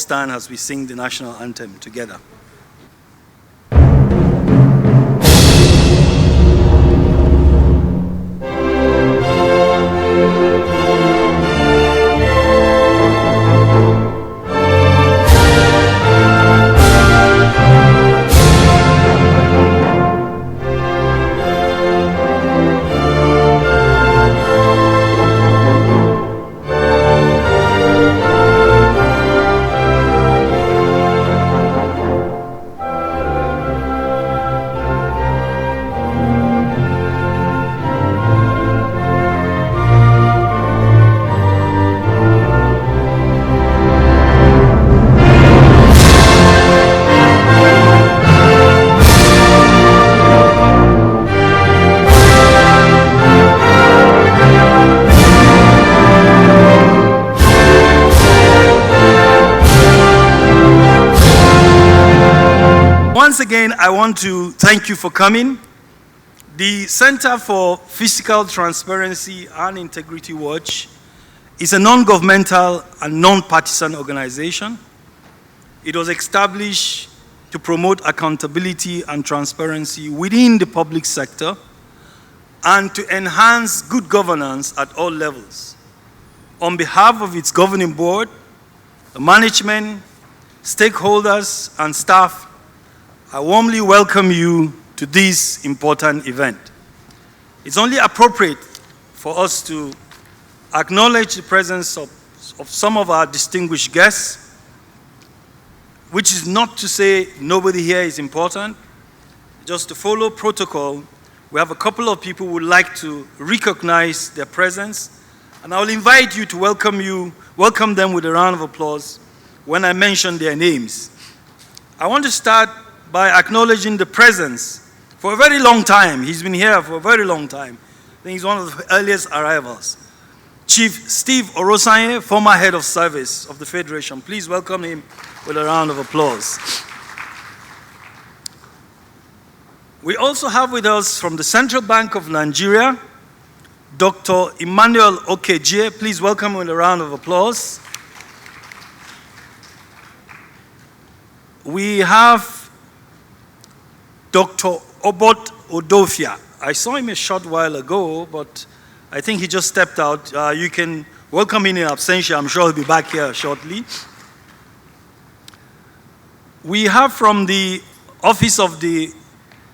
stand as we sing the national anthem together. Once again, I want to thank you for coming. The Center for Fiscal Transparency and Integrity Watch is a non-governmental and non-partisan organization. It was established to promote accountability and transparency within the public sector and to enhance good governance at all levels. On behalf of its governing board, the management, stakeholders, and staff, I warmly welcome you to this important event. It's only appropriate for us to acknowledge the presence of some of our distinguished guests, which is not to say nobody here is important. Just to follow protocol, we have a couple of people who would like to recognize their presence, and I will invite you to welcome them with a round of applause when I mention their names. I want to start by acknowledging the presence for a very long time. He's been here for a very long time. I think he's one of the earliest arrivals. Chief Steve Orosanye, former head of service of the Federation. Please welcome him with a round of applause. We also have with us from the Central Bank of Nigeria, Dr. Emmanuel Okejie. Please welcome him with a round of applause. We have Dr. Obot Odofia. I saw him a short while ago, but I think he just stepped out. You can welcome him in absentia. I'm sure he'll be back here shortly. We have from the Office of the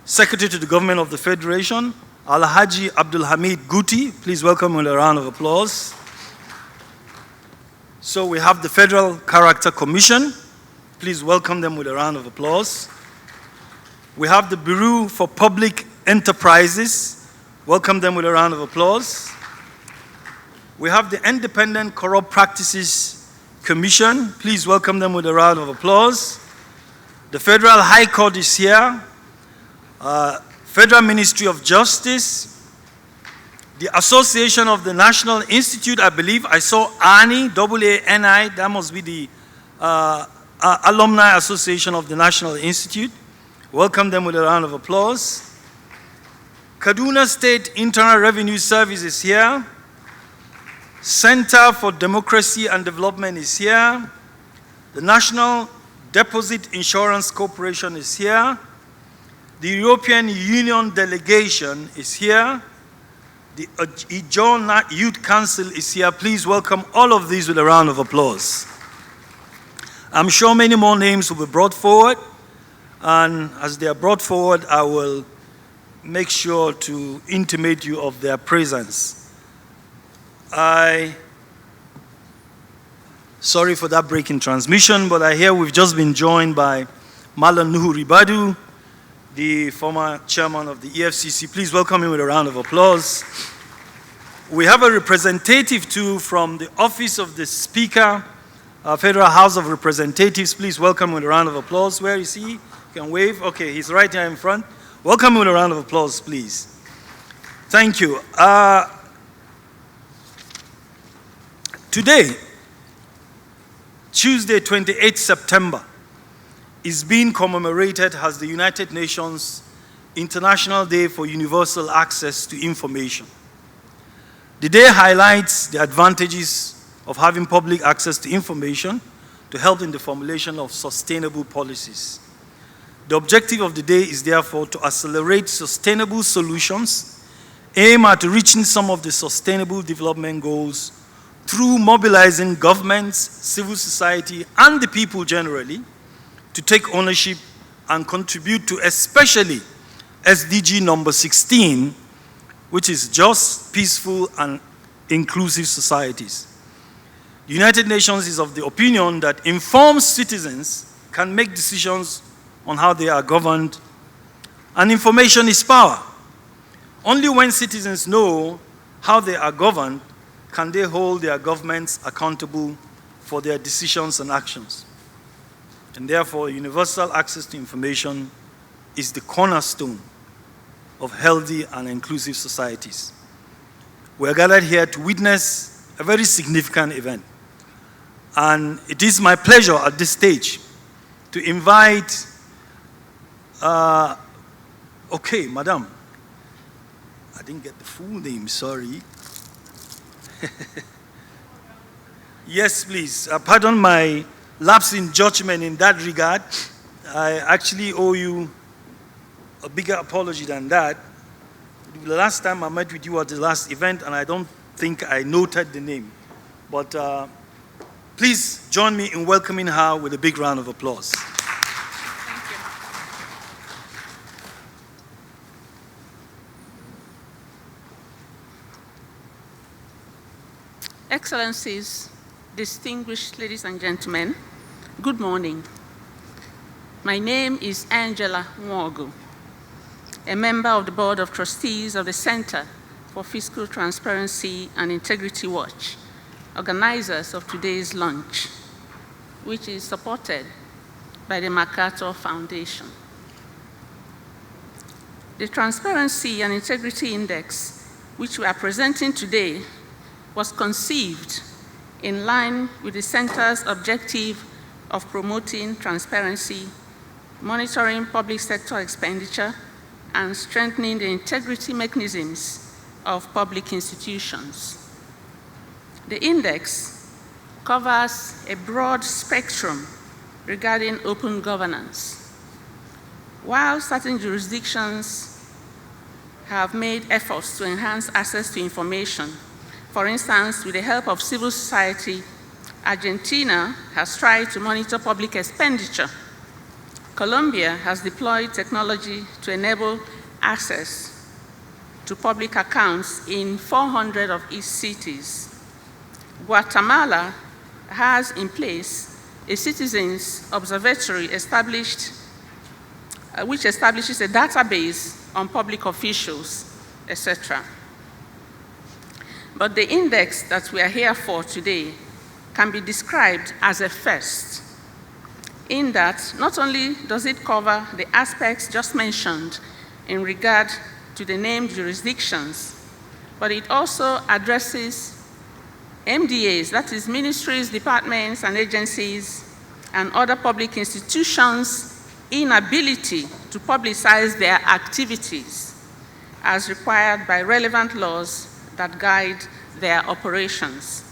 Secretary to the Government of the Federation, Alhaji Abdul Hamid Guti. Please welcome him with a round of applause. So we have the Federal Character Commission. Please welcome them with a round of applause. We have the Bureau for Public Enterprises. Welcome them with a round of applause. We have the Independent Corrupt Practices Commission. Please welcome them with a round of applause. The Federal High Court is here. Federal Ministry of Justice. The Association of the National Institute, I believe. I saw ANI, A-A-N-I. That must be the Alumni Association of the National Institute. Welcome them with a round of applause. Kaduna State Internal Revenue Service is here. Center for Democracy and Development is here. The National Deposit Insurance Corporation is here. The European Union delegation is here. The Ijon Youth Council is here. Please welcome all of these with a round of applause. I'm sure many more names will be brought forward. And as they are brought forward, I will make sure to intimate you of their presence. Sorry for that break in transmission, but I hear we've just been joined by Malam Nuhu Ribadu, the former chairman of the EFCC. Please welcome him with a round of applause. We have a representative too from the Office of the Speaker, Federal House of Representatives. Please welcome him with a round of applause. Where is he? Can wave. Okay, he's right here in front. Welcome with a round of applause, please. Thank you. Today, Tuesday, 28th September, is being commemorated as the United Nations International Day for Universal Access to Information. The day highlights the advantages of having public access to information to help in the formulation of sustainable policies. The objective of the day is therefore to accelerate sustainable solutions, aim at reaching some of the sustainable development goals through mobilizing governments, civil society, and the people generally to take ownership and contribute to especially SDG number 16, which is just, peaceful, and inclusive societies. The United Nations is of the opinion that informed citizens can make decisions on how they are governed, and information is power. Only when citizens know how they are governed can they hold their governments accountable for their decisions and actions. And therefore, universal access to information is the cornerstone of healthy and inclusive societies. We are gathered here to witness a very significant event. And it is my pleasure at this stage to invite, okay, Madam. I didn't get the full name, sorry. Yes, please. Pardon my lapse in judgment in that regard. I actually owe you a bigger apology than that. The last time I met with you at the last event, and I don't think I noted the name. But please join me in welcoming her with a big round of applause. Thank you. Excellencies, distinguished ladies and gentlemen, good morning. My name is Angela Nwogu, a member of the Board of Trustees of the Center for Fiscal Transparency and Integrity Watch, organizers of today's lunch, which is supported by the MacArthur Foundation. The Transparency and Integrity Index, which we are presenting today, was conceived in line with the Center's objective of promoting transparency, monitoring public sector expenditure, and strengthening the integrity mechanisms of public institutions. The index covers a broad spectrum regarding open governance. While certain jurisdictions have made efforts to enhance access to information, for instance, with the help of civil society, Argentina has tried to monitor public expenditure. Colombia has deployed technology to enable access to public accounts in 400 of its cities. Guatemala has in place a citizens' observatory which establishes a database on public officials, etc. But the index that we are here for today can be described as a first, in that not only does it cover the aspects just mentioned in regard to the named jurisdictions, but it also addresses MDAs, that is ministries, departments, and agencies, and other public institutions' inability to publicize their activities as required by relevant laws that guide their operations.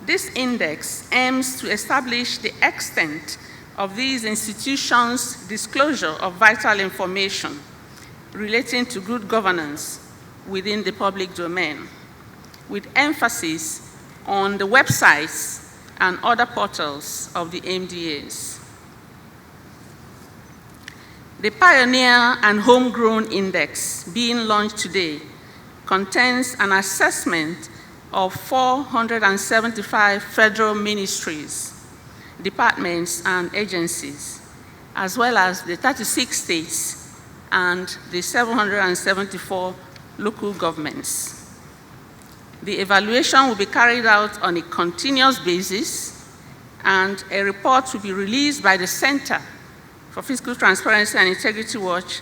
This index aims to establish the extent of these institutions' disclosure of vital information relating to good governance within the public domain, with emphasis on the websites and other portals of the MDAs. The Pioneer and Homegrown Index being launched today contains an assessment of 475 federal ministries, departments, and agencies, as well as the 36 states and the 774 local governments. The evaluation will be carried out on a continuous basis, and a report will be released by the Center for Fiscal Transparency and Integrity Watch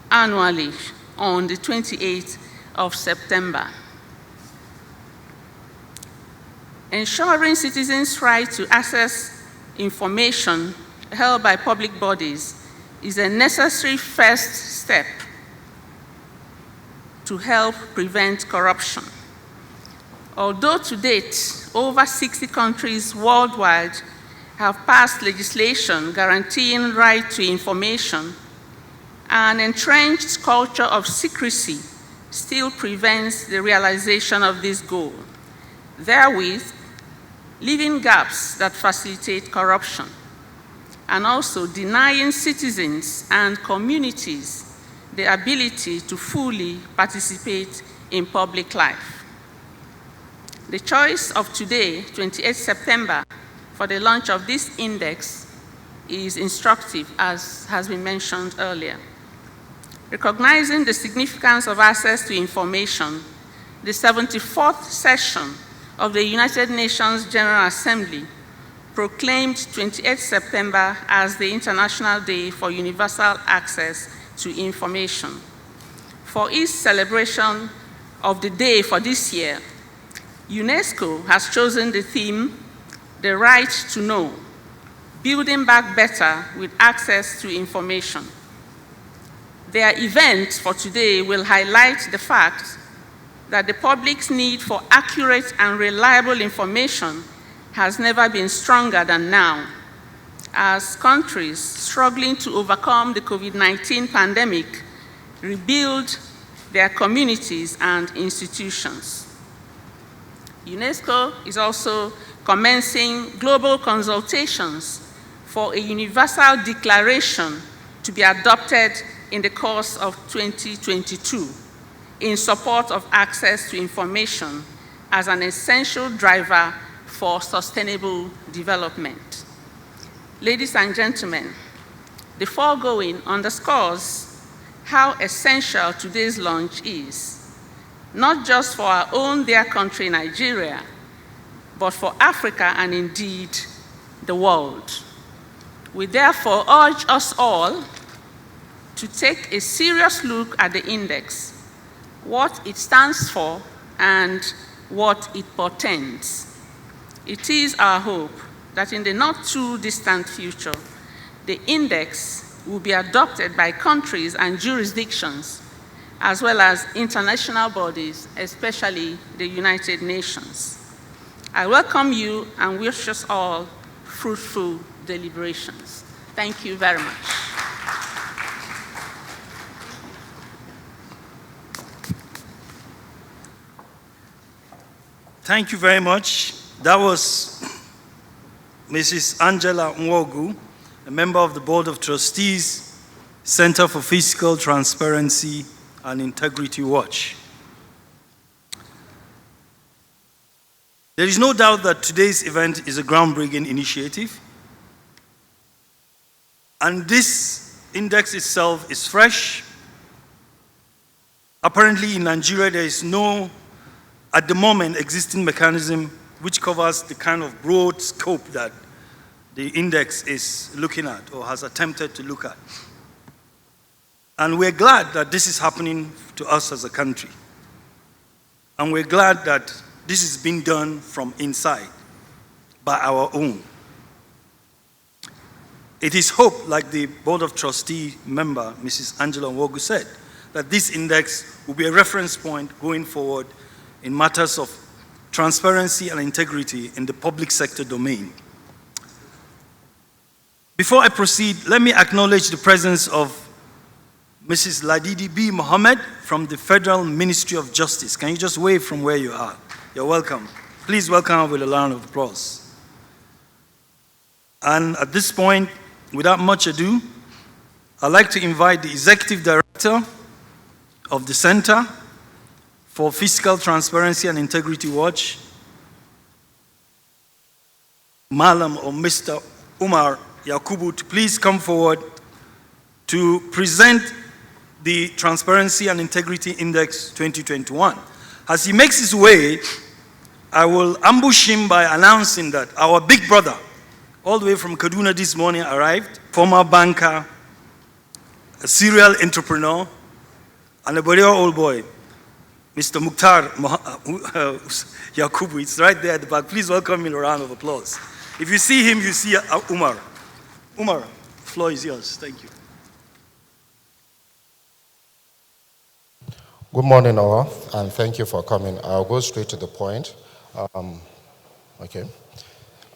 annually on the 28th of September. Ensuring citizens' right to access information held by public bodies is a necessary first step to help prevent corruption. Although to date, over 60 countries worldwide have passed legislation guaranteeing right to information, an entrenched culture of secrecy still prevents the realization of this goal, therewith leaving gaps that facilitate corruption, and also denying citizens and communities the ability to fully participate in public life. The choice of today, 28 September, for the launch of this index is instructive, as has been mentioned earlier. Recognizing the significance of access to information, the 74th session of the United Nations General Assembly proclaimed 28 September as the International Day for Universal Access to Information. For its celebration of the day for this year, UNESCO has chosen the theme, "The Right to Know, Building Back Better with Access to Information." Their event for today will highlight the fact that the public's need for accurate and reliable information has never been stronger than now, as countries struggling to overcome the COVID-19 pandemic rebuild their communities and institutions. UNESCO is also commencing global consultations for a universal declaration to be adopted in the course of 2022 in support of access to information as an essential driver for sustainable development. Ladies and gentlemen, the foregoing underscores how essential today's launch is, not just for our own dear country, Nigeria, but for Africa and indeed the world. We therefore urge us all to take a serious look at the index, what it stands for, and what it portends. It is our hope that in the not too distant future, the index will be adopted by countries and jurisdictions, as well as international bodies, especially the United Nations. I welcome you and wish us all fruitful deliberations. Thank you very much. Thank you very much. That was Mrs. Angela Nwogu, a member of the Board of Trustees, Center for Fiscal Transparency and Integrity Watch. There is no doubt that today's event is a groundbreaking initiative, and this index itself is fresh. Apparently in Nigeria there is no, at the moment, existing mechanism which covers the kind of broad scope that the index is looking at or has attempted to look at. And we're glad that this is happening to us as a country. And we're glad that this is being done from inside, by our own. It is hope, like the Board of Trustee member, Mrs. Angela Nwogu, said, that this index will be a reference point going forward in matters of transparency and integrity in the public sector domain. Before I proceed, let me acknowledge the presence of Mrs. Ladidi B. Mohammed from the Federal Ministry of Justice. Can you just wave from where you are? You're welcome. Please welcome her with a round of applause. And at this point, without much ado, I'd like to invite the Executive Director of the Center for Fiscal Transparency and Integrity Watch, Malam or Mr. Umar Yakubu, to please come forward to present the Transparency and Integrity Index 2021. As he makes his way, I will ambush him by announcing that our big brother, all the way from Kaduna this morning, arrived, former banker, a serial entrepreneur, and a very old boy, Mr. Mukhtar Yakubu. It's right there at the back. Please welcome him in a round of applause. If you see him, you see Umar. Umar, the floor is yours. Thank you. Good morning, all, and thank you for coming. I'll go straight to the point. Okay.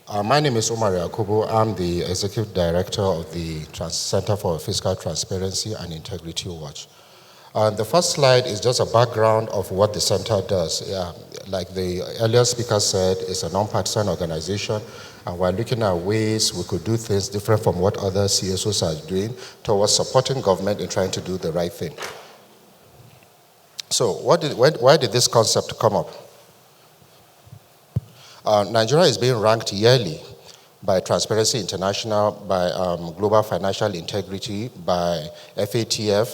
My name is Umar Yakubu. I'm the Executive Director of the Center for Fiscal Transparency and Integrity Watch. The first slide is just a background of what the center does. Like the earlier speaker said, it's a non-partisan organization, and we're looking at ways we could do things different from what other CSOs are doing towards supporting government in trying to do the right thing. So why did this concept come up? Nigeria is being ranked yearly by Transparency International, by Global Financial Integrity, by FATF,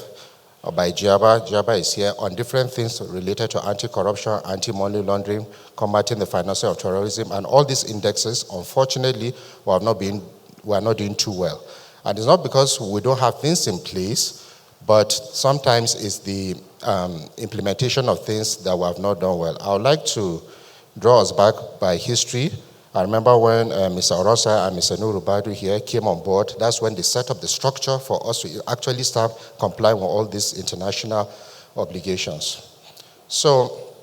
or by GIABA. GIABA is here on different things related to anti-corruption, anti-money laundering, combating the financing of terrorism, and all these indexes, unfortunately, we are not doing too well. And it's not because we don't have things in place, but sometimes it's the implementation of things that we have not done well. I would like to draw us back by history. I remember when Mr. Orosa and Mr. Nuru Badu here came on board, that's when they set up the structure for us to actually start complying with all these international obligations. So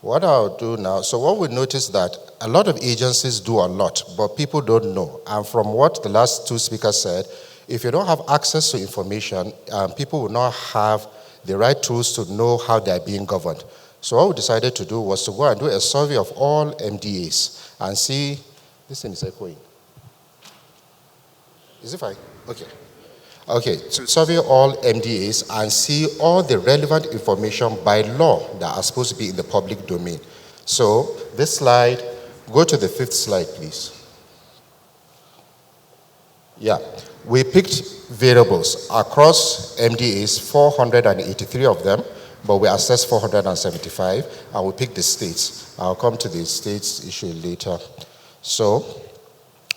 what I'll do now, so what we notice that a lot of agencies do a lot, but people don't know. And from what the last two speakers said, if you don't have access to information, people will not have the right tools to know how they're being governed. So what we decided to do was to go and do a survey of all MDAs and see, this thing is echoing. Is it fine? Okay. Okay, to survey all MDAs and see all the relevant information by law that are supposed to be in the public domain. So this slide, go to the 5th slide, please. Yeah, we picked variables across MDAs, 483 of them, but we assessed 475, and we picked the states. I'll come to the states issue later. So,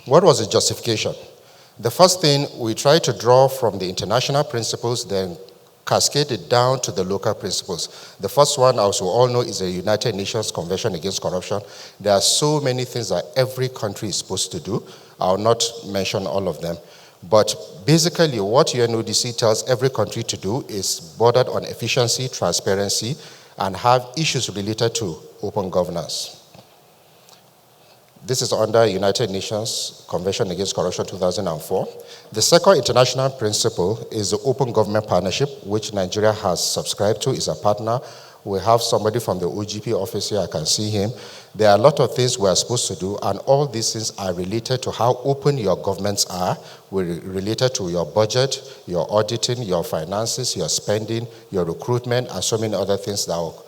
what was the justification? The first thing, we tried to draw from the international principles, then cascade it down to the local principles. The first one, as we all know, is the United Nations Convention Against Corruption. There are so many things that every country is supposed to do. I'll not mention all of them. But basically, what UNODC tells every country to do is bordered on efficiency, transparency, and have issues related to open governance. This is under United Nations Convention Against Corruption 2004. The second international principle is the Open Government Partnership, which Nigeria has subscribed to, is a partner. We have somebody from the OGP office here, I can see him. There are a lot of things we are supposed to do, and all these things are related to how open your governments are, related to your budget, your auditing, your finances, your spending, your recruitment, and so many other things that I'll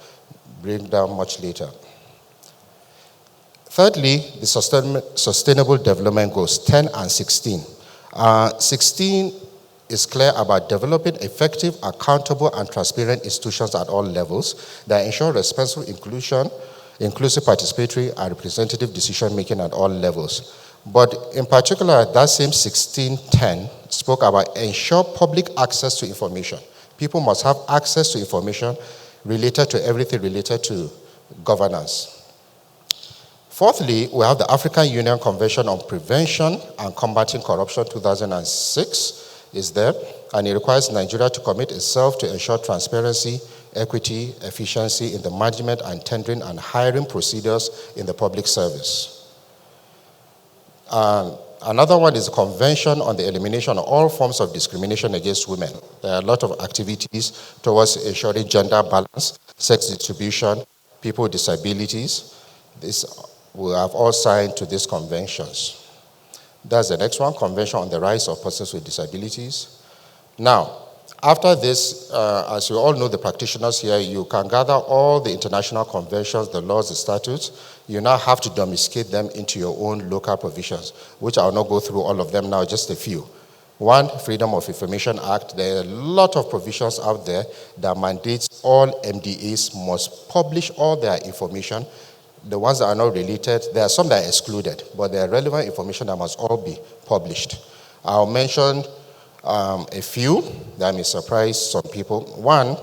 bring down much later. Thirdly, the Sustainable Development Goals 10 and 16. 16 is clear about developing effective, accountable, and transparent institutions at all levels that ensure responsible inclusion, inclusive participatory, and representative decision-making at all levels. But in particular, that same 1610 spoke about ensure public access to information. People must have access to information related to everything related to governance. Fourthly, we have the African Union Convention on Prevention and Combating Corruption 2006 is there, and it requires Nigeria to commit itself to ensure transparency, equity, efficiency in the management and tendering and hiring procedures in the public service. Another one is the Convention on the Elimination of All Forms of Discrimination Against Women. There are a lot of activities towards ensuring gender balance, sex distribution, people with disabilities. We have all signed to these conventions. That's the next one, Convention on the Rights of Persons with Disabilities. Now, after this, as you all know, the practitioners here, you can gather all the international conventions, the laws, the statutes. You now have to domesticate them into your own local provisions, which I will not go through all of them now, just a few. One, Freedom of Information Act. There are a lot of provisions out there that mandates all MDAs must publish all their information. The ones that are not related, there are some that are excluded, but there are relevant information that must all be published. I'll mention a few that may surprise some people. One,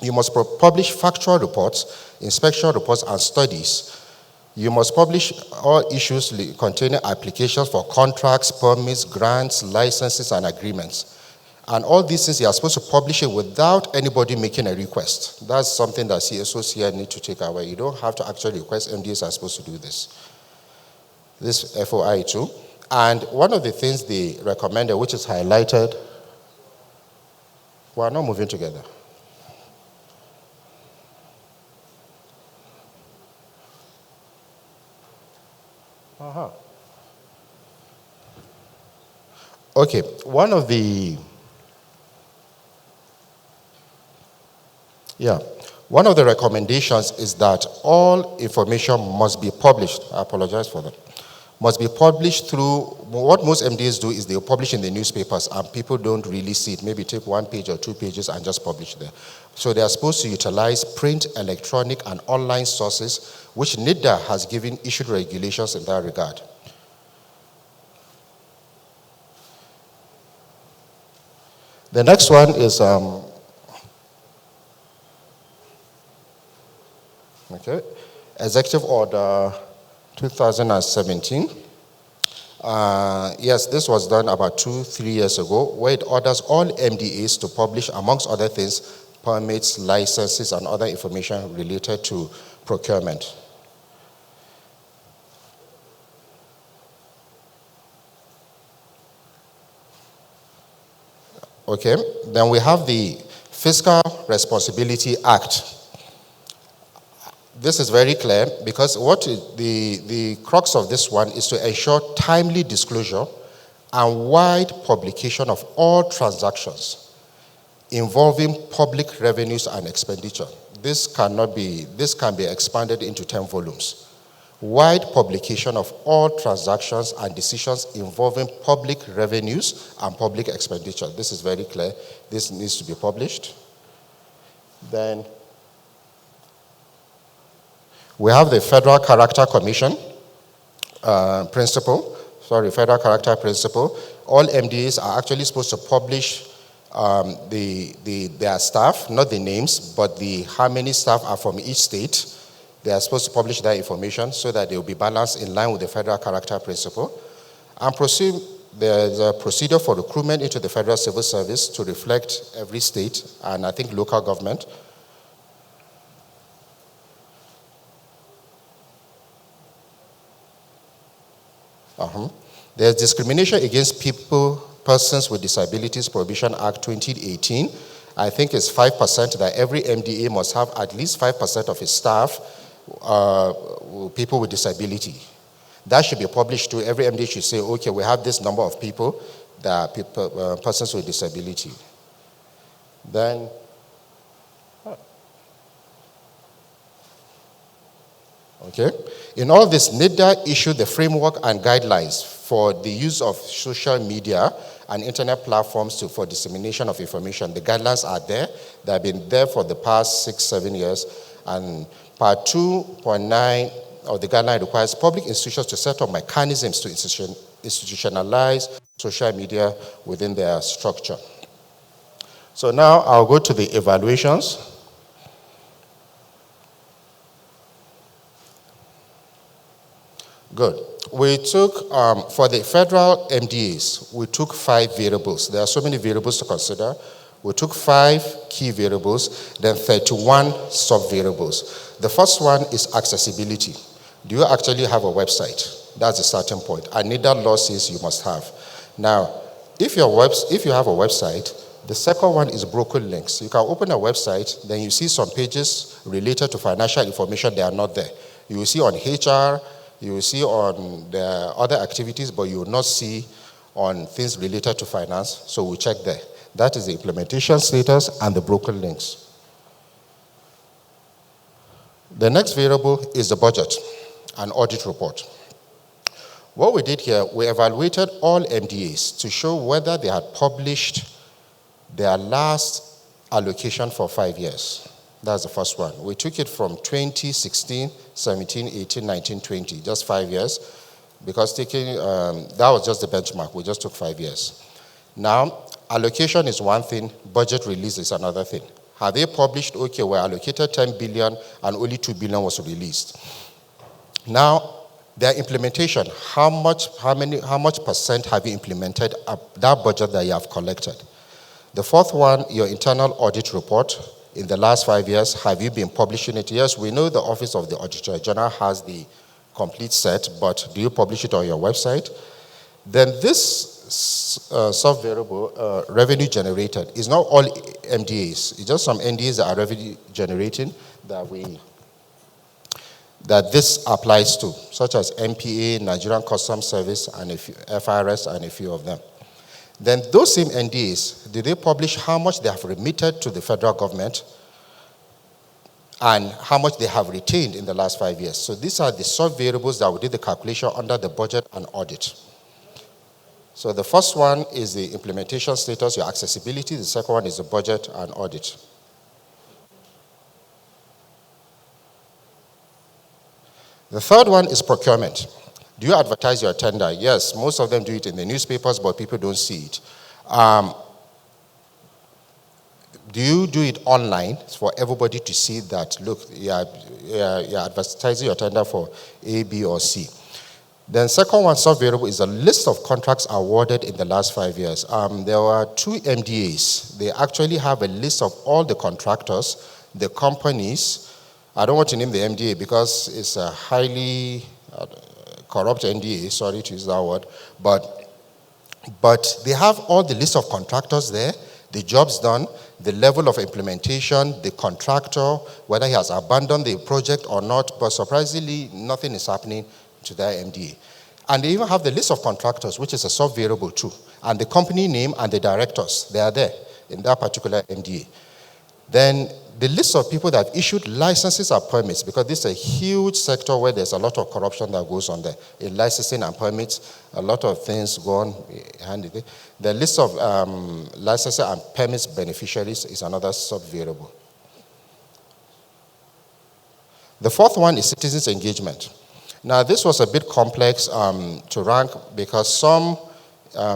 you must publish factual reports, inspection reports, and studies. You must publish all issues containing applications for contracts, permits, grants, licenses, and agreements. And all these things, you are supposed to publish it without anybody making a request. That's something that CSOs here need to take away. You don't have to actually request. MDAs are supposed to do this. this FOI too. And one of the things they recommended, which is highlighted, we are not moving together. Okay, one of the recommendations is that all information must be published. I apologize for that. Must be published through, what most MDAs do is they publish in the newspapers and people don't really see it. Maybe take 1 page or 2 pages and just publish there. So they are supposed to utilize print, electronic, and online sources, which NIDA has issued regulations in that regard. The next one is, Executive Order 2017. Yes, this was done about 2-3 years ago, where it orders all MDAs to publish, amongst other things, permits, licenses, and other information related to procurement. Okay, then we have the Fiscal Responsibility Act. This is very clear because the crux of this one is to ensure timely disclosure and wide publication of all transactions involving public revenues and expenditure. This can be expanded into 10 volumes. Wide publication of all transactions and decisions involving public revenues and public expenditure. This is very clear. This needs to be published. Then we have the Federal Character Commission principle. Federal Character Principle. All MDAs are actually supposed to publish their staff, not the names, but how many staff are from each state. They are supposed to publish that information so that they will be balanced in line with the Federal Character Principle. And there's a procedure for recruitment into the Federal Civil Service to reflect every state and I think local government. There's Discrimination Against Persons with Disabilities Prohibition Act 2018. I think it's 5% that every MDA must have at least 5% of its staff people with disability. That should be published too. Every MDA should say, okay, we have this number of people that are persons with disability. Then, okay. In all this, NIDA issued the framework and guidelines for the use of social media and internet platforms for dissemination of information. The guidelines are there. They have been there for the past 6-7 years. And Part 2.9 of the guideline requires public institutions to set up mechanisms to institutionalize social media within their structure. So now I'll go to the evaluations. Good. We took, for the federal MDAs, we took 5 variables. There are so many variables to consider. We took 5 key variables, then 31 sub-variables. The first one is accessibility. Do you actually have a website? That's the starting point. And NIDA law says you must have. Now, if you have a website, the second one is broken links. You can open a website, then you see some pages related to financial information, they are not there. You will see on HR, you will see on the other activities, but you will not see on things related to finance, so we check there. That is the implementation status and the broken links. The next variable is the budget and audit report. What we did here, we evaluated all MDAs to show whether they had published their last allocation for 5 years. That's the first one. We took it from 2016, 17, 18, 19, 20, just 5 years, because that was just the benchmark. We just took 5 years. Now, allocation is one thing, budget release is another thing. Have they published, okay, we allocated 10 billion and only 2 billion was released. Now, their implementation, how much percent have you implemented that budget that you have collected? The fourth one, your internal audit report. In the last 5 years, have you been publishing it? Yes, we know the Office of the Auditor General has the complete set, but do you publish it on your website? Then this sub-variable revenue generated is not all MDAs. It's just some NDAs that are revenue generating that this applies to, such as MPA, Nigerian Customs Service, and a few, FRS, and a few of them. Then those same NDAs, did they publish how much they have remitted to the federal government and how much they have retained in the last 5 years? So these are the sub-variables that we did the calculation under the budget and audit. So the first one is the implementation status, your accessibility. The second one is the budget and audit. The third one is procurement. Do you advertise your tender? Yes, most of them do it in the newspapers, but people don't see it. Do you do it online for everybody to see that, look, you're advertising your tender for A, B, or C? Then second one, sub-variable, is a list of contracts awarded in the last 5 years. There were 2 MDAs. They actually have a list of all the contractors, the companies. I don't want to name the MDA because it's a highly corrupt NDA, sorry to use that word, but they have all the list of contractors there, the jobs done, the level of implementation, the contractor, whether he has abandoned the project or not, but surprisingly, nothing is happening to their MDA. And they even have the list of contractors, which is a sub-variable too, and the company name and the directors, they are there in that particular MDA. Then the list of people that have issued licenses or permits, because this is a huge sector where there's a lot of corruption that goes on there. In licensing and permits, a lot of things go on hand in hand. The list of licenses and permits beneficiaries is another sub-variable. The fourth one is citizens' engagement. Now, this was a bit complex to rank because some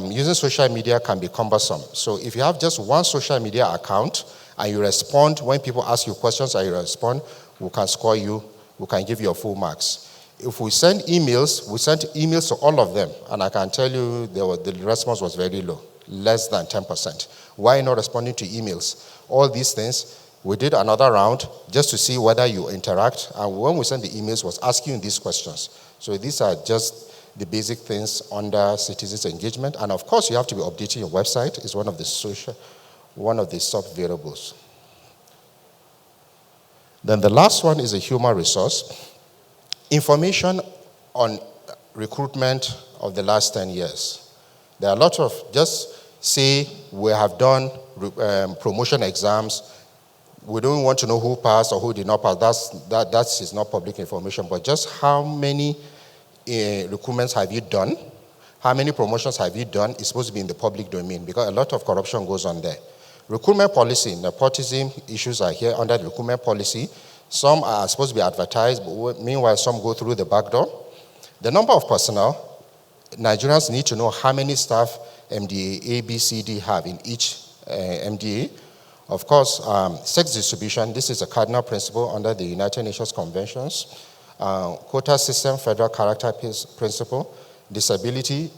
using social media can be cumbersome. So if you have just one social media account and you respond when people ask you questions and you respond, we can score you, we can give you your full marks. If we send emails, we sent emails to all of them, and I can tell you the response was very low, less than 10%. Why not responding to emails? All these things, we did another round just to see whether you interact, and when we sent the emails, was asking you these questions. So these are just the basic things under citizens' engagement, and of course you have to be updating your website. It's one of the sub-variables. Then the last one is a human resource. Information on recruitment of the last 10 years. There are a lot of, just say we have done promotion exams. We don't want to know who passed or who did not pass. That is not public information, but just how many recruitments have you done? How many promotions have you done is supposed to be in the public domain because a lot of corruption goes on there. Recruitment policy, nepotism issues are here under the recruitment policy. Some are supposed to be advertised, but meanwhile some go through the back door. The number of personnel, Nigerians need to know how many staff MDA A, B, C, D have in each MDA. Of course, sex distribution, this is a cardinal principle under the United Nations Conventions. Quota system, federal character principle, disability,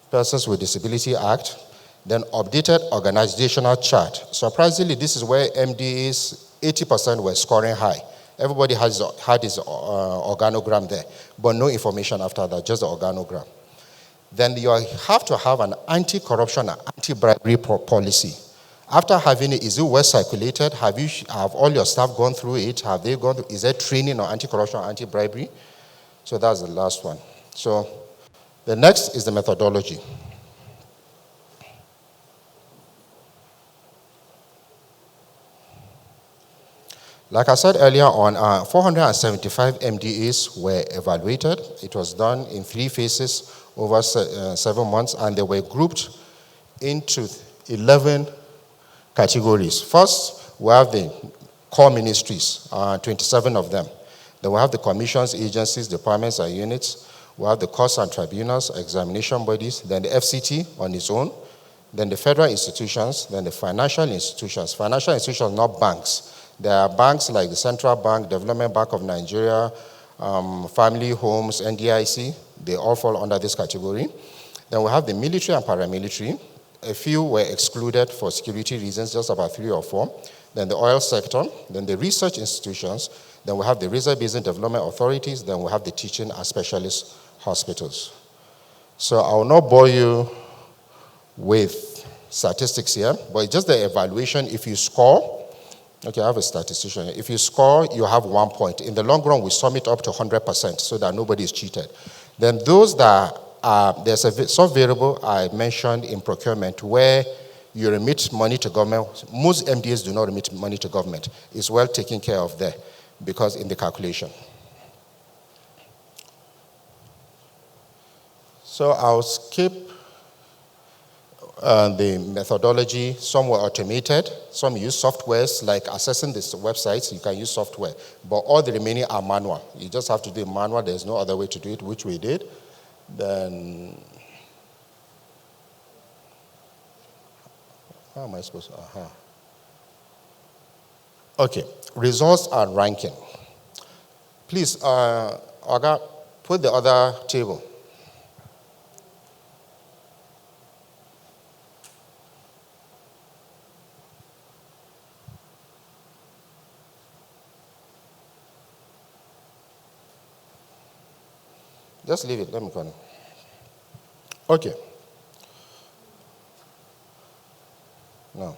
Persons with Disability Act, then updated organizational chart. Surprisingly, this is where MDAs, 80% were scoring high. Everybody had his organogram there, but no information after that, just the organogram. Then you have to have an anti-corruption and anti-bribery policy. After having it, is it well circulated? Have all your staff gone through it? Have they gone through, is there training on anti-corruption and anti-bribery? So that's the last one. So the next is the methodology. Like I said earlier on, 475 MDAs were evaluated. It was done in 3 phases over 7 months, and they were grouped into 11 categories. First, we have the core ministries, 27 of them. Then we have the commissions, agencies, departments, and units. We have the courts and tribunals, examination bodies, then the FCT on its own, then the federal institutions, then the financial institutions. Financial institutions, not banks. There are banks like the Central Bank, Development Bank of Nigeria, Family Homes, NDIC. They all fall under this category. Then we have the military and paramilitary. A few were excluded for security reasons, just about 3 or 4. Then the oil sector, then the research institutions, Then we have the River Basin Development Authorities. Then we have the teaching and specialist hospitals. So I will not bore you with statistics here, but it's just the evaluation. If you score, okay, I have a statistician. If you score, you have 1 point. In the long run, we sum it up to 100% so that nobody is cheated. Then those that there's a soft variable I mentioned in procurement where you remit money to government. Most MDAs do not remit money to government. It's well taken care of there because in the calculation. So I'll skip the methodology. Some were automated. Some use softwares like accessing these websites. You can use software. But all the remaining are manual. You just have to do it manual. There's no other way to do it, which we did. Then, how am I supposed to? Okay, results and ranking. Please, Oga, put the other table. Just leave it, let me go. Okay. No.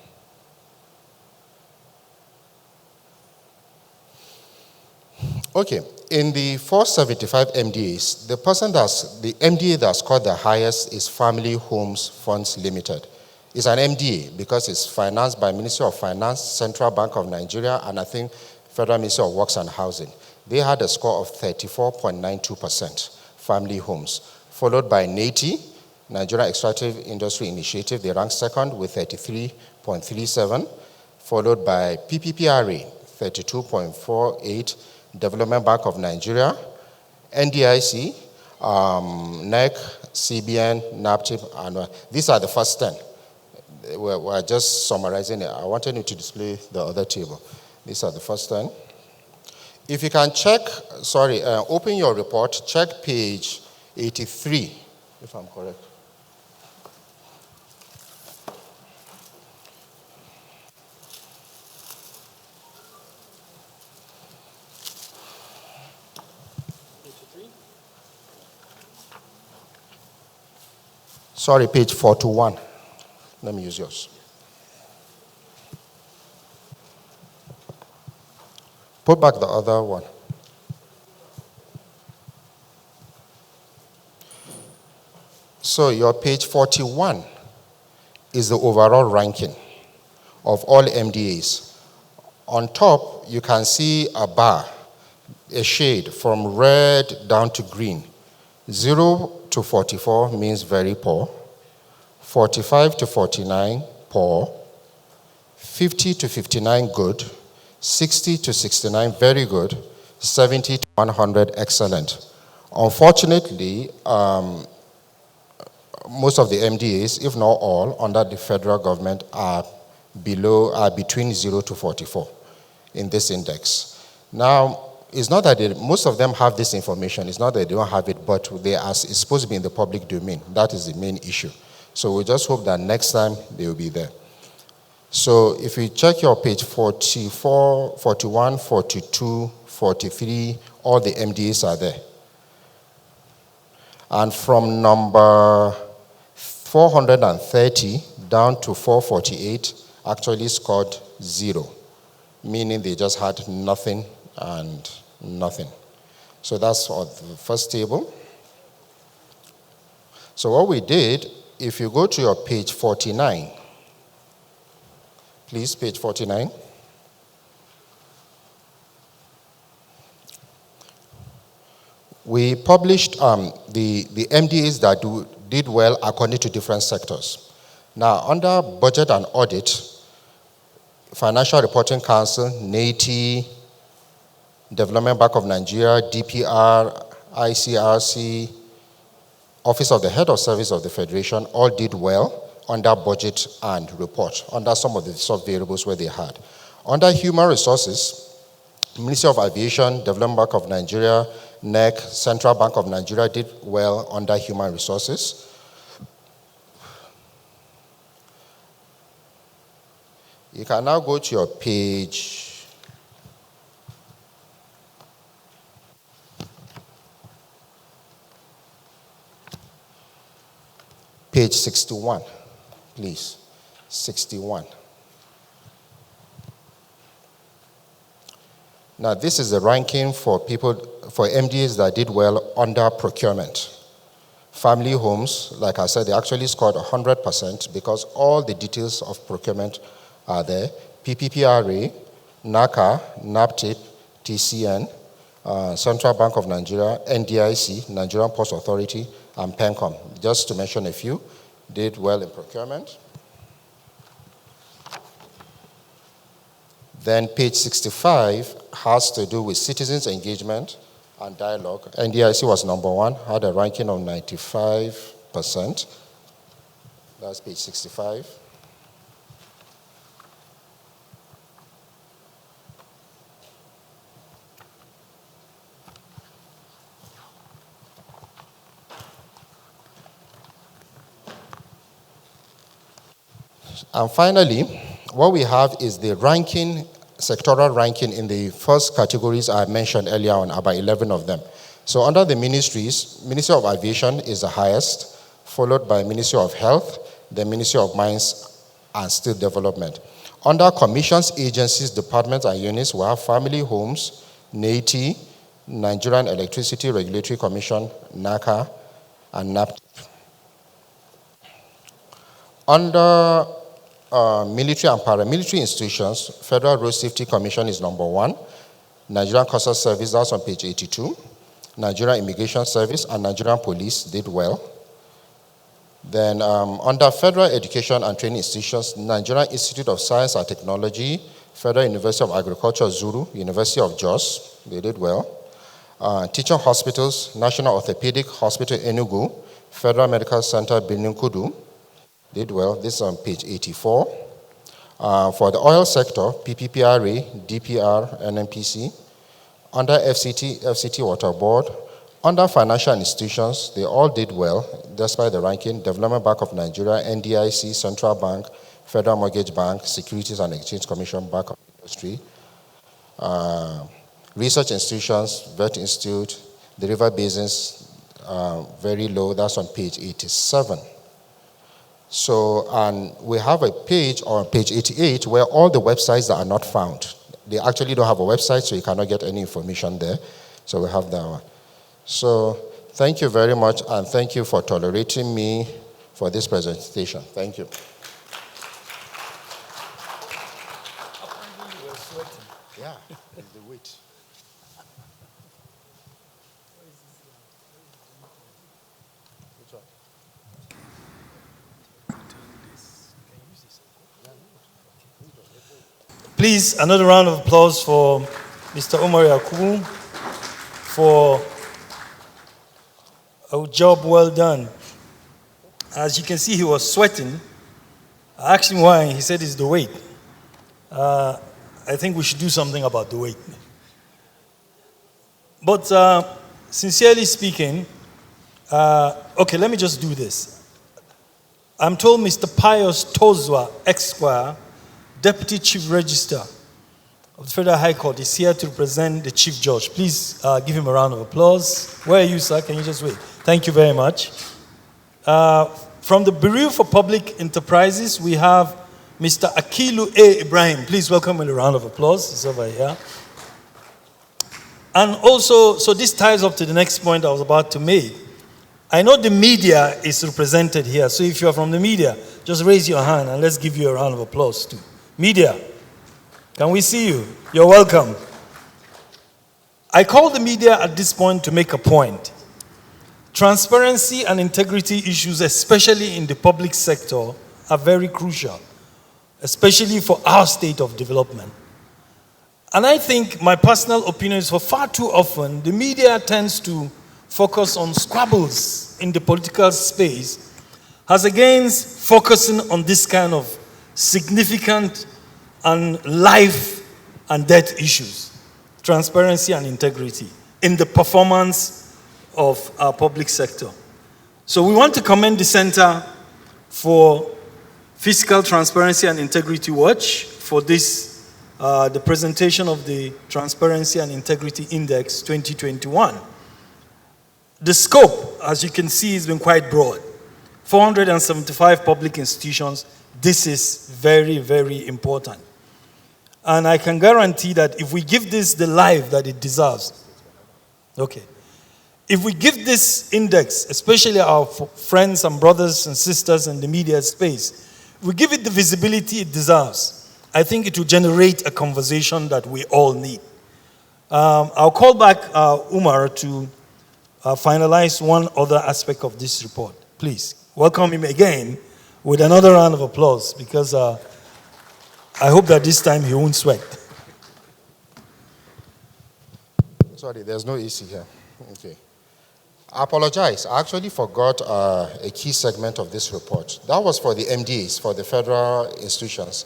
Okay, in the 475 MDAs, the MDA that's scored the highest is Family Homes Funds Limited. It's an MDA because it's financed by Ministry of Finance, Central Bank of Nigeria, and I think Federal Ministry of Works and Housing. They had a score of 34.92%. Family homes, followed by NATI, Nigeria Extractive Industry Initiative. They ranked second with 33.37, followed by PPPRA, 32.48, Development Bank of Nigeria, NDIC, NEC, CBN, NAPTIP, and these are the first 10. We're just summarizing it. I wanted you to display the other table. These are the first 10. If you can check, open your report, check page 83, if I'm correct. Sorry, page 41. Let me use yours. Put back the other one. So your page 41 is the overall ranking of all MDAs. On top, you can see a bar, a shade from red down to green. 0 to 44 means very poor. 45 to 49, poor. 50 to 59, good. 60 to 69, very good. 70 to 100, excellent. Unfortunately, most of the MDAs, if not all, under the federal government are between 0 to 44 in this index. Now, it's not that most of them have this information. It's not that they don't have it, but it's supposed to be in the public domain. That is the main issue. So we just hope that next time they will be there. So if you check your page 44, 41, 42, 43, all the MDAs are there. And from number 430 down to 448 actually scored 0, meaning they just had nothing and nothing. So that's for the first table. So what we did, if you go to your page 49, please, page 49. We published the MDAs that did well according to different sectors. Now, under Budget and Audit, Financial Reporting Council, NATI, Development Bank of Nigeria, DPR, ICRC, Office of the Head of Service of the Federation, all did well under budget and report, under some of the sub-variables where they had. Under Human Resources, Ministry of Aviation, Development Bank of Nigeria, NEC, Central Bank of Nigeria did well under Human Resources. You can now go to your page Page 61, please. 61. Now, this is the ranking for MDAs that did well under procurement. Family homes, like I said, they actually scored 100% because all the details of procurement are there. PPPRA, NACA, NAPTIP, TCN, Central Bank of Nigeria, NDIC, Nigerian Post Authority, and PENCOM, just to mention a few, did well in procurement. Then page 65 has to do with citizens' engagement and dialogue. NDIC was number one, had a ranking of 95%. That's page 65. And finally, what we have is the ranking, sectoral ranking in the first categories I mentioned earlier on, about 11 of them. So under the ministries, Ministry of Aviation is the highest, followed by Ministry of Health, the Ministry of Mines and Steel Development. Under commissions, agencies, departments, and units, we have Family Homes, NATI, Nigerian Electricity Regulatory Commission, NACA, and NAPTIP. Under military and paramilitary institutions, Federal Road Safety Commission is number one, Nigerian Coastal Service, that's on page 82, Nigerian Immigration Service and Nigerian Police did well. Then under Federal Education and Training Institutions, Nigerian Institute of Science and Technology, Federal University of Agriculture, Zuru, University of Jos, they did well. Teaching hospitals, National Orthopedic Hospital, Enugu, Federal Medical Center, Benin Kudu, did well. This is on page 84. For the oil sector, PPPRA, DPR, NNPC. Under FCT Water Board. Under financial institutions, they all did well, despite the ranking. Development Bank of Nigeria, NDIC, Central Bank, Federal Mortgage Bank, Securities and Exchange Commission, Bank of Industry. Research institutions, Vet Institute, the River Basins, very low. That's on page 87. So, and we have a page on page 88 where all the websites that are not found, they actually don't have a website, so you cannot get any information there. So we have that one. So thank you very much, and thank you for tolerating me for this presentation. Thank you. Yeah, it's the weight. Please, another round of applause for Mr. Omar Yakubu for a job well done. As you can see, he was sweating. I asked him why, he said it's the weight. I think we should do something about the weight. But sincerely speaking, okay, let me just do this. I'm told Mr. Pius Tozwa, Esquire, Deputy Chief Registrar of the Federal High Court, is here to represent the Chief Judge. Please give him a round of applause. Where are you, sir? Can you just wait? Thank you very much. From the Bureau for Public Enterprises, we have Mr. Akilu A. Ibrahim. Please welcome with a round of applause. He's over here. And also, so this ties up to the next point I was about to make. I know the media is represented here, so if you're from the media, just raise your hand and let's give you a round of applause too. Media, can we see you? You're welcome. I call the media at this point to make a point. Transparency and integrity issues, especially in the public sector, are very crucial, especially for our state of development. And I think my personal opinion is for far too often, the media tends to focus on squabbles in the political space as against focusing on this kind of significant and life and death issues, transparency and integrity in the performance of our public sector. So we want to commend the Center for Fiscal Transparency and Integrity Watch for this, the presentation of the Transparency and Integrity Index 2021. The scope, as you can see, has been quite broad. 475 public institutions, this is very, very important. And I can guarantee that if we give this the life that it deserves, okay, if we give this index, especially our friends and brothers and sisters in the media space, we give it the visibility it deserves, I think it will generate a conversation that we all need. I'll call back Umar to finalize one other aspect of this report. Please, welcome him again with another round of applause, because I hope that this time he won't sweat. Sorry, there's no AC here. Okay. I apologize. I actually forgot a key segment of this report. That was for the MDAs, for the federal institutions.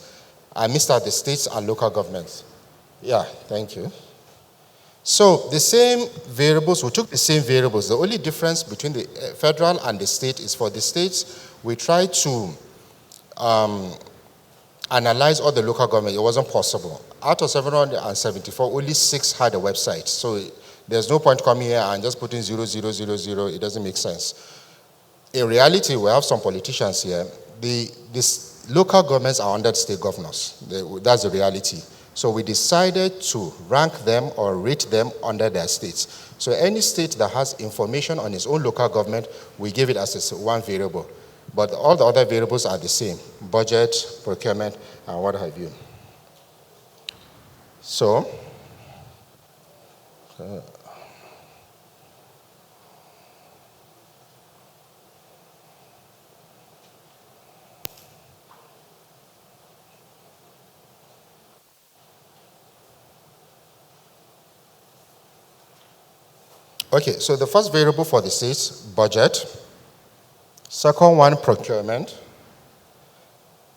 I missed out the states and local governments. Yeah, thank you. So the same variables, we took the same variables. The only difference between the federal and the state is for the states, we tried to analyze all the local government. It wasn't possible. Out of 774, only 6 had a website. So there's no point coming here and just putting 0, 0, 0, 0. It doesn't make sense. In reality, we have some politicians here. These local governments are under state governors. That's the reality. So we decided to rank them or rate them under their states. So any state that has information on its own local government, we give it as one variable. But all the other variables are the same: budget, procurement, and what have you. So, okay, so the first variable for the states, budget. Second one, procurement.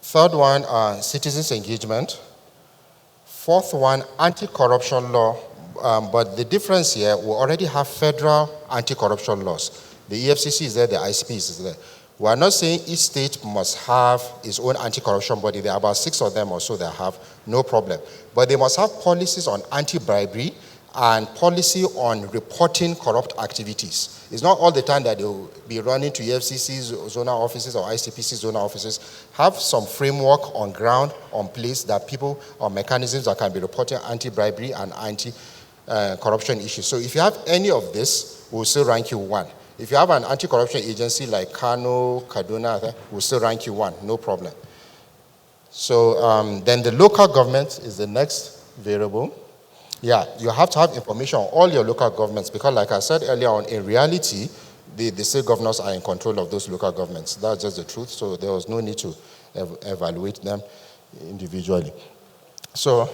Third one, citizens engagement. Fourth one, anti-corruption law. But the difference here, we already have federal anti-corruption laws. The EFCC is there, the ICP is there. We are not saying each state must have its own anti-corruption body. There are about 6 of them or so that have, no problem. But they must have policies on anti-bribery and policy on reporting corrupt activities. It's not all the time that they'll be running to EFCC's zonal offices or ICPC's zonal offices. Have some framework on ground, on place, that people, or mechanisms that can be reporting anti-bribery and anti-corruption issues. So if you have any of this, we'll still rank you 1. If you have an anti-corruption agency like Kano, Kaduna, we'll still rank you 1, no problem. So then the local government is the next variable. Yeah, you have to have information on all your local governments, because like I said earlier on, in reality, the state governors are in control of those local governments. That's just the truth, so there was no need to evaluate them individually. So,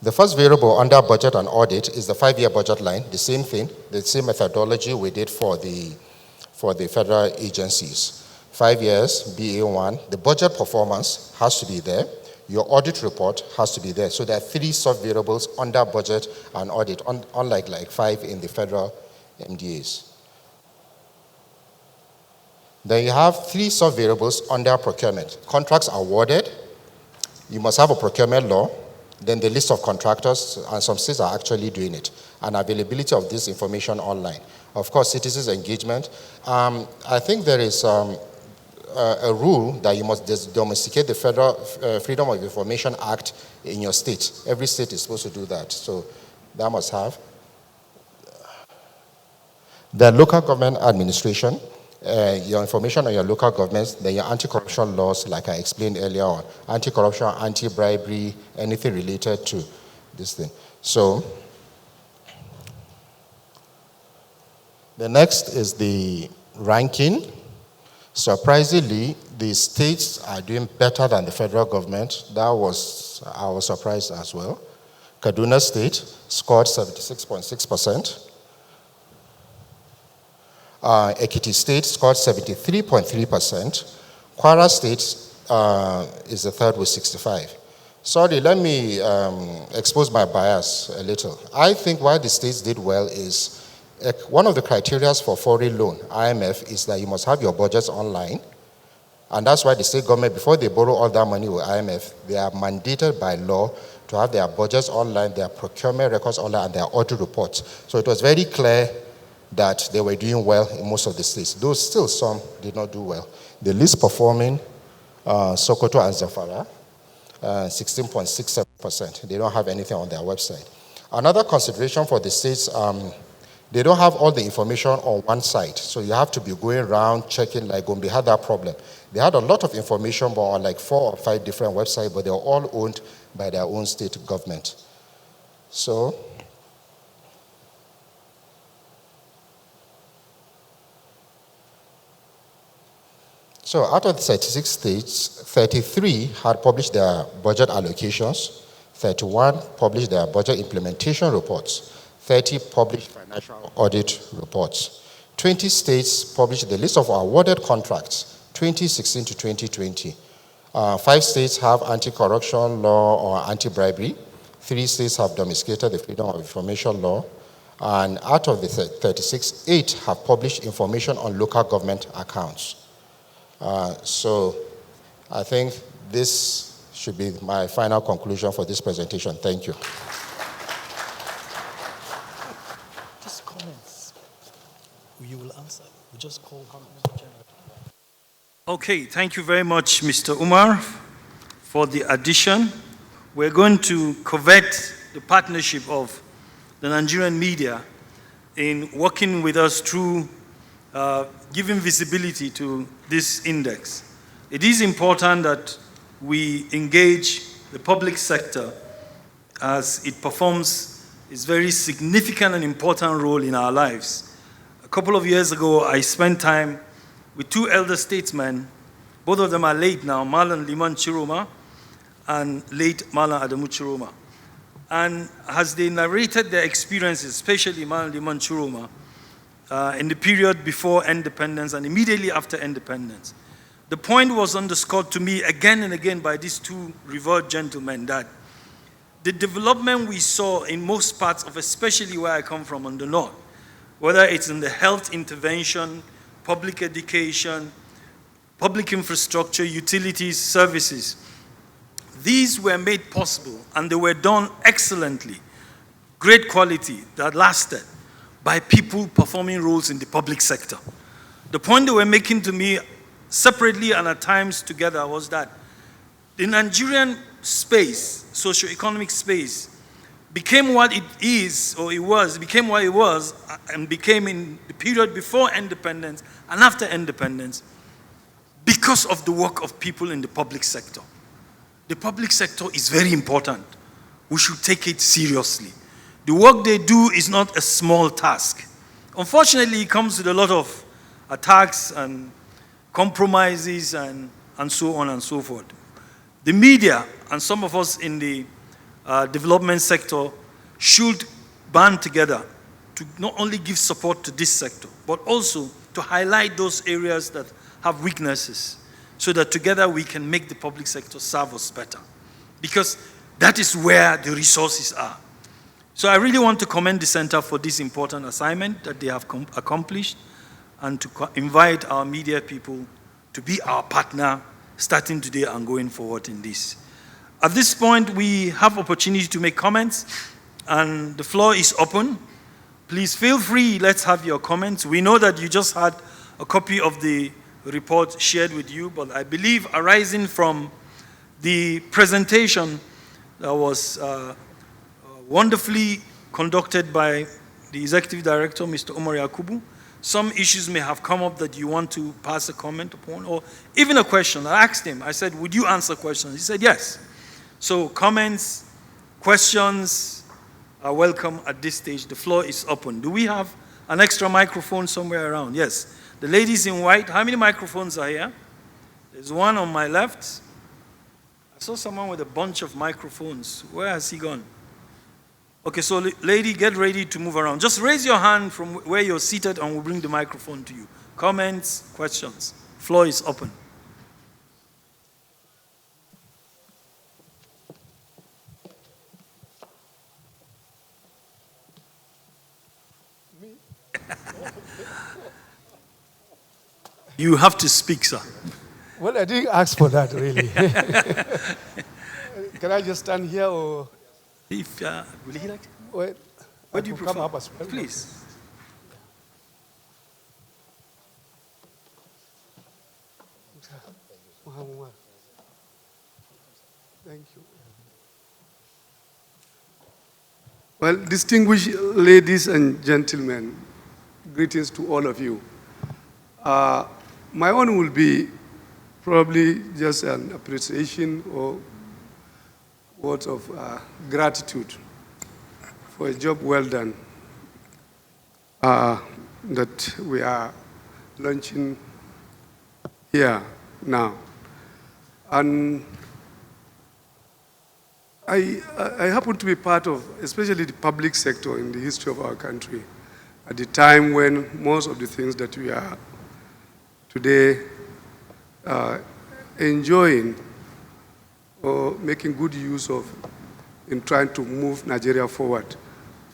the first variable under budget and audit is the 5-year budget line, the same thing, the same methodology we did for the federal agencies. 5 years, BA1, the budget performance has to be there. Your audit report has to be there. So there are 3 sub-variables under budget and audit, unlike like 5 in the federal MDAs. Then you have 3 sub-variables under procurement. Contracts awarded, you must have a procurement law, then the list of contractors, and some states are actually doing it, and availability of this information online. Of course, citizens' engagement. I think there is a rule that you must domesticate the Federal Freedom of Information Act in your state. Every state is supposed to do that, so that must have. The local government administration, your information on your local governments, then your anti-corruption laws, like I explained earlier on, anti-corruption, anti-bribery, anything related to this thing. So, the next is the ranking. Surprisingly, the states are doing better than the federal government. I was surprised as well. Kaduna State scored 76.6%. Ekiti State scored 73.3%. Kwara State is the third with 65. Sorry, let me expose my bias a little. I think why the states did well is one of the criteria for foreign loan, IMF, is that you must have your budgets online. And that's why the state government, before they borrow all that money with IMF, they are mandated by law to have their budgets online, their procurement records online, and their audit reports. So it was very clear that they were doing well in most of the states, though still some did not do well. The least performing, Sokoto and Zamfara, 16.67%. They don't have anything on their website. Another consideration for the states, they don't have all the information on one site. So you have to be going around checking, like Gombe had that problem. They had a lot of information, but on like 4 or 5 different websites, but they were all owned by their own state government. So out of the 36 states, 33 had published their budget allocations, 31 published their budget implementation reports, 30 published financial audit reports. 20 states published the list of awarded contracts, 2016 to 2020. 5 states have anti-corruption law or anti-bribery. 3 states have domesticated the freedom of information law. And out of the 36, 8 have published information on local government accounts. So I think this should be my final conclusion for this presentation. Thank you. Just comments. You will answer. We just call comments. Okay, thank you very much, Mr. Umar, for the addition. We're going to covet the partnership of the Nigerian media in working with us through giving visibility to this index. It is important that we engage the public sector as it performs its very significant and important role in our lives. A couple of years ago, I spent time with 2 elder statesmen. Both of them are late now, Malan Liman Chiroma and late Malan Adamu Chiroma. And as they narrated their experiences, especially Malan Liman Chiroma, in the period before independence and immediately after independence, the point was underscored to me again and again by these 2 revered gentlemen that the development we saw in most parts of, especially where I come from on the north, whether it's in the health intervention, public education, public infrastructure, utilities, services, these were made possible and they were done excellently, great quality that lasted by people performing roles in the public sector. The point they were making to me separately and at times together was that the Nigerian space, socio-economic space, became what it is, or it was, became what it was, and became in the period before independence and after independence because of the work of people in the public sector. The public sector is very important. We should take it seriously. The work they do is not a small task. Unfortunately, it comes with a lot of attacks and compromises and so on and so forth. The media and some of us in the development sector should band together to not only give support to this sector, but also to highlight those areas that have weaknesses so that together we can make the public sector serve us better. Because that is where the resources are. So I really want to commend the center for this important assignment that they have accomplished and to invite our media people to be our partner starting today and going forward in this. At this point, we have opportunity to make comments, and the floor is open. Please feel free, let's have your comments. We know that you just had a copy of the report shared with you, but I believe arising from the presentation that was wonderfully conducted by the Executive Director, Mr. Umar Yakubu, some issues may have come up that you want to pass a comment upon, or even a question. I asked him, I said, would you answer questions? He said, yes. So comments, questions are welcome at this stage. The floor is open. Do we have an extra microphone somewhere around? Yes. The ladies in white, how many microphones are here? There's one on my left. I saw someone with a bunch of microphones. Where has he gone? Okay, so lady, get ready to move around. Just raise your hand from where you're seated and we'll bring the microphone to you. Comments, questions. Floor is open. You have to speak, sir. Well, I didn't ask for that, really. Can I just stand here, or? If, will he like to? Well, What do you prefer? Come up as well. Please. Thank you. Well, distinguished ladies and gentlemen, greetings to all of you. My own will be probably just an appreciation or words of gratitude for a job well done that we are launching here now. And I happen to be part of, especially the public sector in the history of our country, at the time when most of the things that we are today enjoying or making good use of in trying to move Nigeria forward.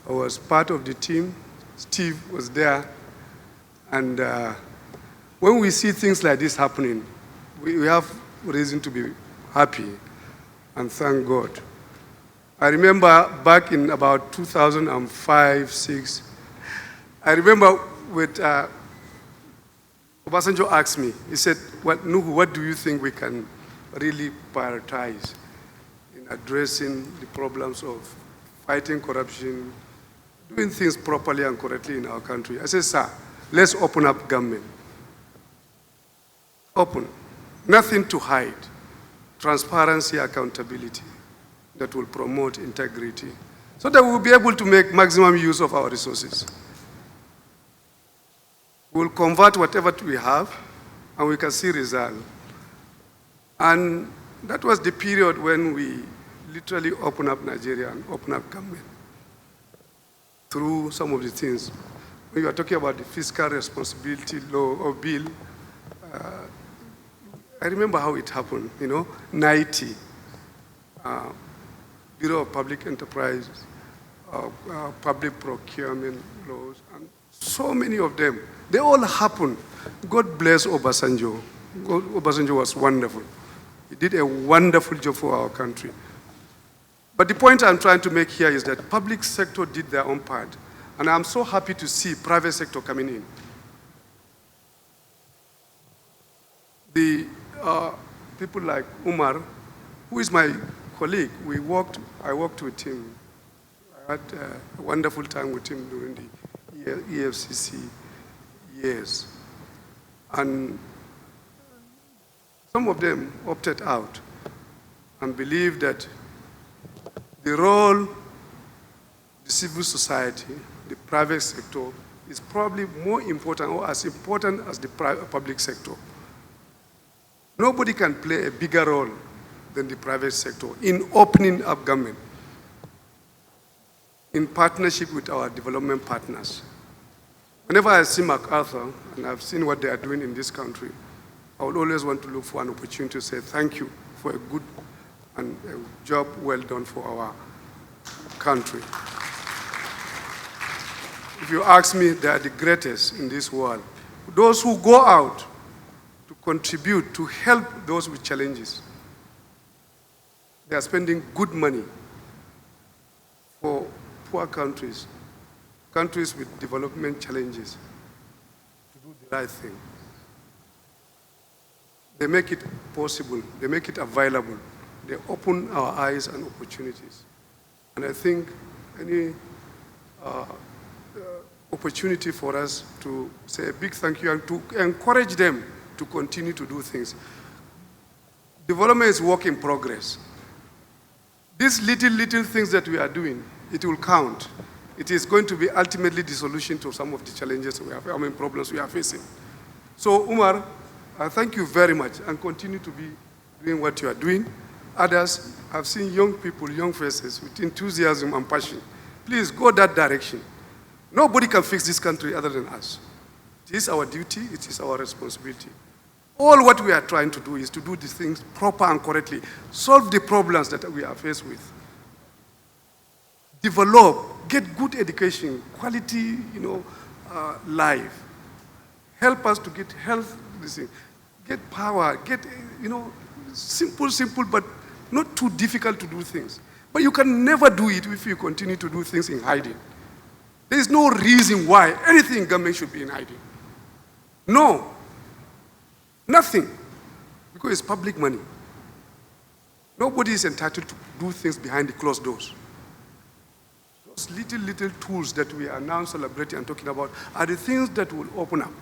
I was part of the team. Steve was there. And when we see things like this happening, we have reason to be happy and thank God. I remember back in about 2005, 6, I remember with Obasanjo asked me, he said, well, Nuhu, what do you think we can really prioritize in addressing the problems of fighting corruption, doing things properly and correctly in our country? I said, sir, let's open up government. Open. Nothing to hide. Transparency, accountability that will promote integrity so that we'll be able to make maximum use of our resources. We'll convert whatever we have and we can see results. And that was the period when we literally opened up Nigeria and opened up government through some of the things. When you are talking about the fiscal responsibility law or bill, I remember how it happened, 90, Bureau of Public Enterprise, public procurement laws, and so many of them. They all happened. God bless Obasanjo. Obasanjo was wonderful. He did a wonderful job for our country. But the point I'm trying to make here is that public sector did their own part. And I'm so happy to see private sector coming in. The people like Umar, who is my colleague, I worked with him. I had a wonderful time with him during the EFCC years. And some of them opted out and believed that the role, the civil society, the private sector is probably more important or as important as the public sector. Nobody can play a bigger role than the private sector in opening up government in partnership with our development partners. Whenever I see MacArthur, and I've seen what they are doing in this country, I would always want to look for an opportunity to say thank you for a good and a job well done for our country. If you ask me, they are the greatest in this world. Those who go out to contribute, to help those with challenges. They are spending good money for poor countries, countries with development challenges, to do the right thing. They make it possible, they make it available, they open our eyes and opportunities. And I think any opportunity for us to say a big thank you and to encourage them to continue to do things. Development is work in progress. These little things that we are doing, it will count. It is going to be ultimately the solution to some of the challenges we have, problems we are facing. So, Umar, I thank you very much and continue to be doing what you are doing. Others, I've seen young people, young faces with enthusiasm and passion. Please go that direction. Nobody can fix this country other than us. It is our duty, it is our responsibility. All what we are trying to do is to do these things proper and correctly. Solve the problems that we are faced with. Develop, get good education, quality, life. Help us to get health, get power, get, simple, but not too difficult to do things. But you can never do it if you continue to do things in hiding. There is no reason why anything in government should be in hiding. No. Nothing. because it's public money. Nobody is entitled to do things behind the closed doors. Those little tools that we are now celebrating and talking about are the things that will open up.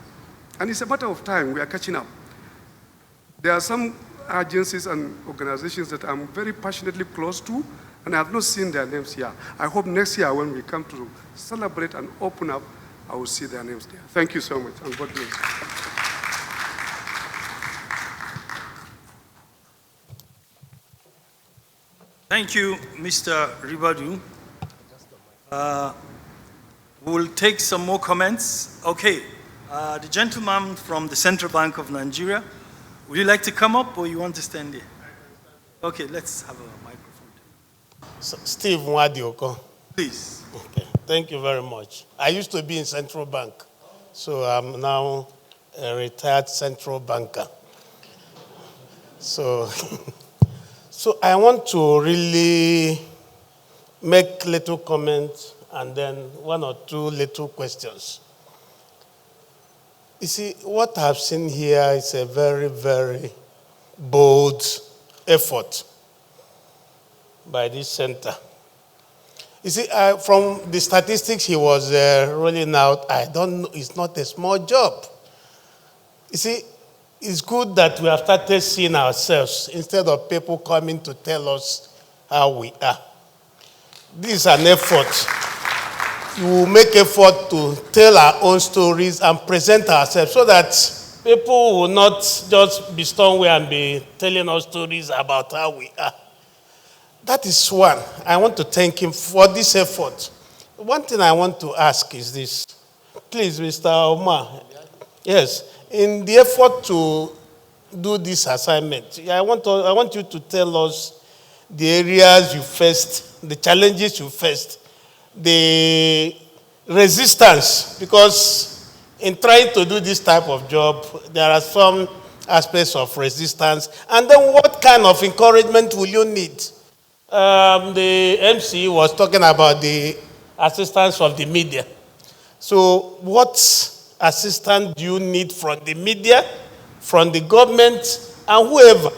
And it's a matter of time, we are catching up. There are some agencies and organizations that I'm very passionately close to, and I have not seen their names here. I hope next year when we come to celebrate and open up, I will see their names there. Thank you so much, and God bless. Thank you, Mr. Ribadu. We'll take some more comments. Okay, the gentleman from the Central Bank of Nigeria, would you like to come up or you want to stand there? Okay, let's have a microphone. Steve Mwadioko. Please. Okay, thank you very much. I used to be in Central Bank, so I'm now a retired central banker. So, so I want to really make little comments and then one or two little questions. You see, what I've seen here is a very, very bold effort by this center. You see, from the statistics he was rolling out, I don't know, it's not a small job. You see, it's good that we have started seeing ourselves instead of people coming to tell us how we are. This is an effort. We will make effort to tell our own stories and present ourselves so that people will not just be somewhere and be telling us stories about how we are. That is one. I want to thank him for this effort. One thing I want to ask is this. Please, Mr. Omar. Yes, in the effort to do this assignment, I want you to tell us the areas you faced, the challenges you faced, the resistance, because in trying to do this type of job, there are some aspects of resistance. And then what kind of encouragement will you need? The MC was talking about the assistance of the media. So what assistance do you need from the media, from the government, and whoever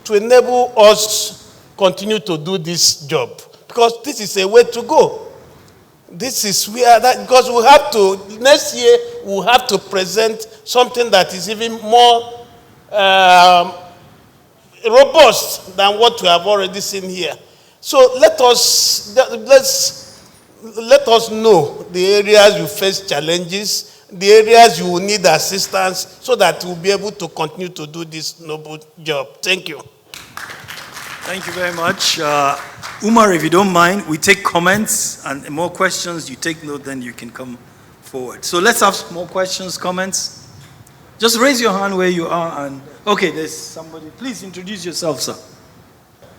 to enable us continue to do this job? Because this is a way to go. This is where because we have to, next year, we'll have to present something that is even more robust than what we have already seen here. So let us know the areas you face challenges, the areas you will need assistance, so that we'll be able to continue to do this noble job. Thank you. Thank you very much. Umar, if you don't mind, we take comments and more questions. You take note, then you can come forward. So let's have more questions, comments. Just raise your hand where you are. And okay, there's somebody. Please introduce yourself, sir.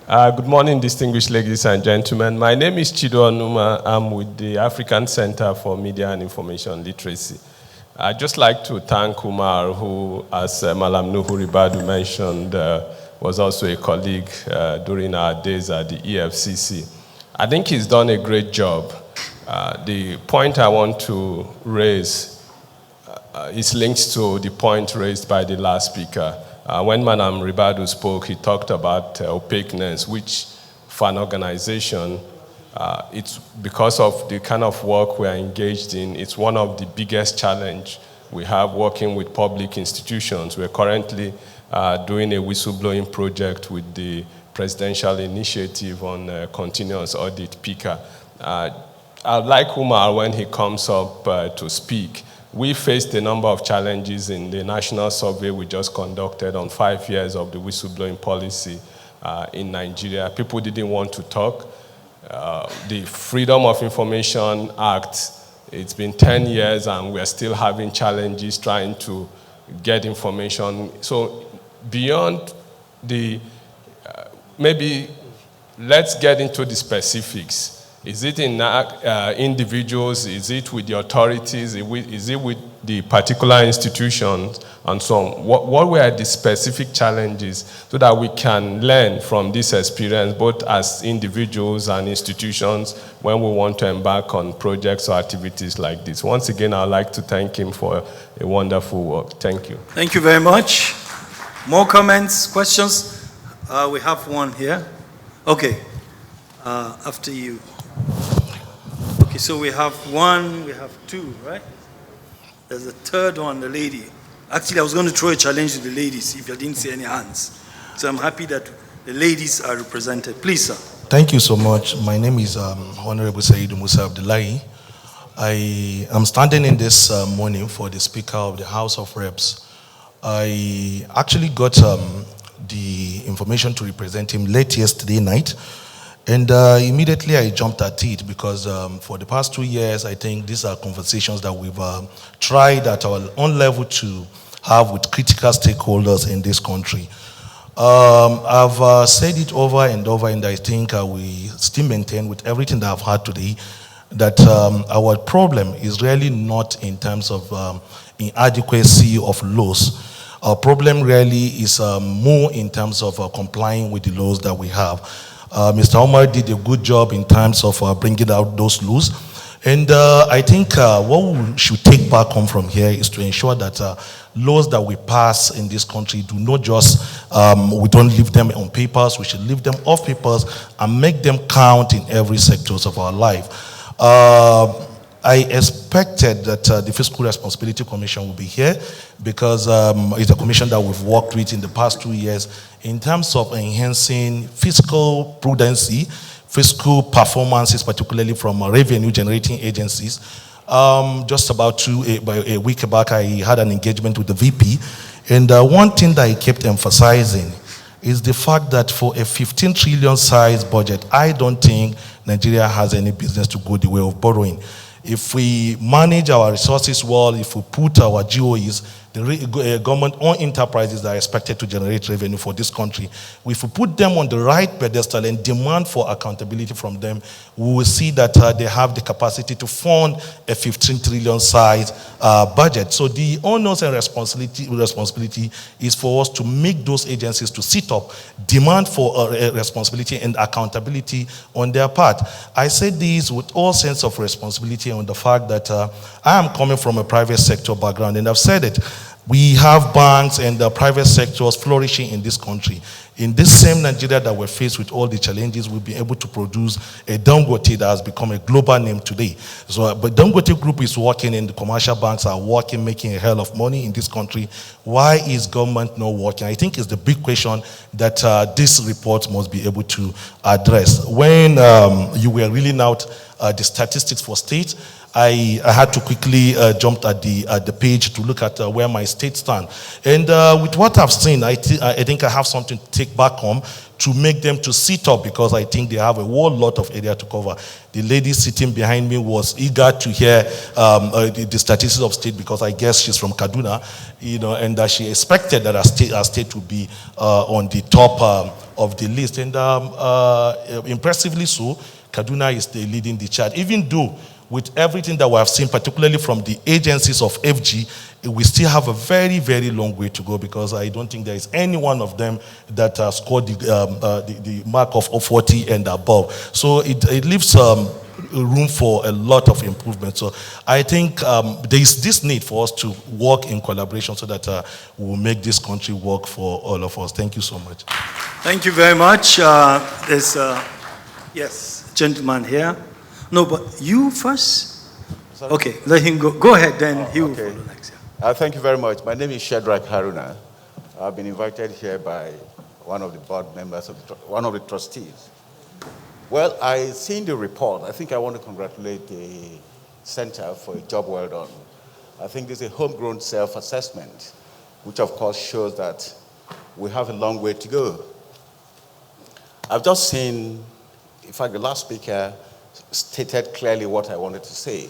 Good morning, distinguished ladies and gentlemen. My name is Chido Onuma. I'm with the African Center for Media and Information Literacy. I'd just like to thank Umar, who, as Malam Nuhu Ribadu mentioned, was also a colleague during our days at the EFCC. I think he's done a great job. The point I want to raise is linked to the point raised by the last speaker. When Madam Ribadu spoke, he talked about opaqueness, which for an organization, it's because of the kind of work we're engaged in, it's one of the biggest challenges we have working with public institutions. We're currently doing a whistleblowing project with the Presidential Initiative on Continuous Audit, PICA. I'd like Umar, when he comes up to speak, we faced a number of challenges in the national survey we just conducted on 5 years of the whistleblowing policy in Nigeria. People didn't want to talk. The Freedom of Information Act, it's been 10 years and we're still having challenges trying to get information. So beyond the, maybe let's get into the specifics. Is it in individuals? Is it with the authorities? Is it with the particular institutions and so on? What were the specific challenges so that we can learn from this experience, both as individuals and institutions, when we want to embark on projects or activities like this? Once again, I'd like to thank him for a wonderful work. Thank you. Thank you very much. More comments, questions? We have one here. Okay, after you. Okay, so we have one, we have two, right? There's a third one, the lady. Actually, I was going to throw a challenge to the ladies if I didn't see any hands. So I'm happy that the ladies are represented. Please, sir. Thank you so much. My name is Honorable Saeed Musa Abdullahi. I am standing in this morning for the Speaker of the House of Reps. I actually got the information to represent him late yesterday night, and immediately I jumped at it because for the past 2 years, I think these are conversations that we've tried at our own level to have with critical stakeholders in this country. I've said it over and over, and I think we still maintain with everything that I've heard today that our problem is really not in terms of inadequacy of laws. Our problem really is more in terms of complying with the laws that we have. Mr. Omar did a good job in terms of bringing out those laws. And I think what we should take back home from here is to ensure that laws that we pass in this country do not just, we don't leave them on papers, we should leave them off papers and make them count in every sector of our life. I expected that the Fiscal Responsibility Commission will be here because it's a commission that we've worked with in the past 2 years in terms of enhancing fiscal prudency, fiscal performances, particularly from revenue generating agencies. Just about a week back, I had an engagement with the VP, and one thing that I kept emphasizing is the fact that for a 15 trillion size budget, I don't think Nigeria has any business to go the way of borrowing. If we manage our resources well, if we put our GOEs, the government-owned enterprises that are expected to generate revenue for this country, if we put them on the right pedestal and demand for accountability from them, we will see that they have the capacity to fund a 15 trillion size budget. So the onus and responsibility is for us to make those agencies to sit up, demand for responsibility and accountability on their part. I say this with all sense of responsibility on the fact that I am coming from a private sector background, and I've said it. We have banks and the private sectors flourishing in this country. In this same Nigeria that we're faced with all the challenges, we've been able to produce a Dangote that has become a global name today. So, but Dangote Group is working and the commercial banks are working, making a hell of money in this country. Why is government not working? I think it's the big question that this report must be able to address. When you were reading out the statistics for states, I had to quickly jump at the page to look at where my state stand. And with what I've seen, I think I have something to take back home to make them to sit up, because I think they have a whole lot of area to cover. The lady sitting behind me was eager to hear the statistics of state, because I guess she's from Kaduna, you know, and she expected that our state would be on the top of the list. And impressively so, Kaduna is leading the chart, even though with everything that we have seen, particularly from the agencies of FG, we still have a very, very long way to go, because I don't think there is any one of them that scored the mark of 40 and above. So it leaves room for a lot of improvement. So I think there is this need for us to work in collaboration so that we will make this country work for all of us. Thank you so much. Thank you very much. There's, yes, gentleman here. No, but you first? Sorry? Okay, let him go. Go ahead, then he will follow next. Yeah. Thank you very much. My name is Shadrach Haruna. I've been invited here by one of the board members, one of the trustees. Well, I seen the report. I think I want to congratulate the center for a job well done. I think this is a homegrown self-assessment, which of course shows that we have a long way to go. I've just seen, in fact, the last speaker stated clearly what I wanted to say,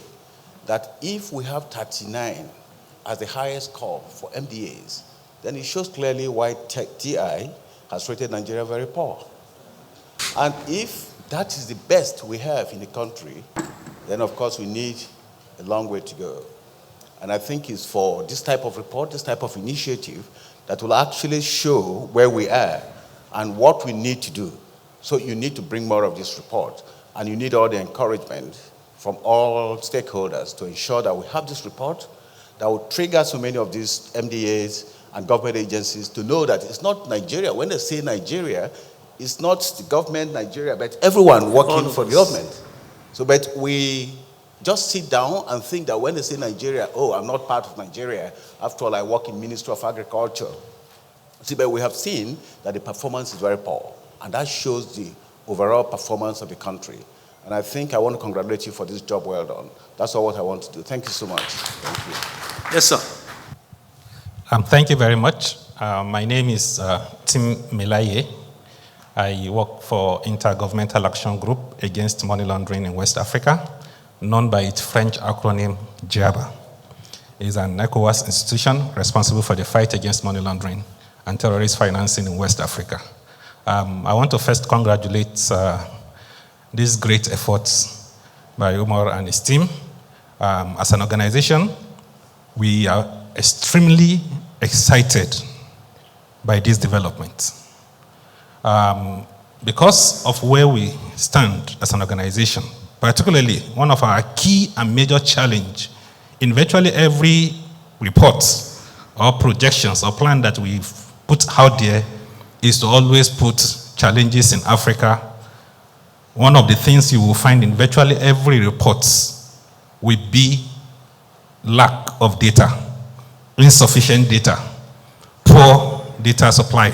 that if we have 39 as the highest score for MDAs, then it shows clearly why TII has rated Nigeria very poor. And if that is the best we have in the country, then of course we need a long way to go. And I think it's for this type of report, this type of initiative, that will actually show where we are and what we need to do. So you need to bring more of this report. And you need all the encouragement from all stakeholders to ensure that we have this report that will trigger so many of these MDAs and government agencies to know that it's not Nigeria. When they say Nigeria, it's not the government, Nigeria, but everyone working for the government. So, but we just sit down and think that when they say Nigeria, oh, I'm not part of Nigeria. After all, I work in Ministry of Agriculture. See, but we have seen that the performance is very poor, and that shows the overall performance of the country. And I think I want to congratulate you for this job well done. That's all what I want to do. Thank you so much. Thank you. Yes, sir. Thank you very much. My name is Tim Melaye. I work for Intergovernmental Action Group Against Money Laundering in West Africa, known by its French acronym GIABA. It is an ECOWAS institution responsible for the fight against money laundering and terrorist financing in West Africa. I want to first congratulate these great efforts by Umar and his team. As an organization, we are extremely excited by this development. Because of where we stand as an organization, particularly one of our key and major challenge in virtually every report or projections or plan that we've put out there is to always put challenges in Africa. One of the things you will find in virtually every report will be lack of data, insufficient data, poor data supply,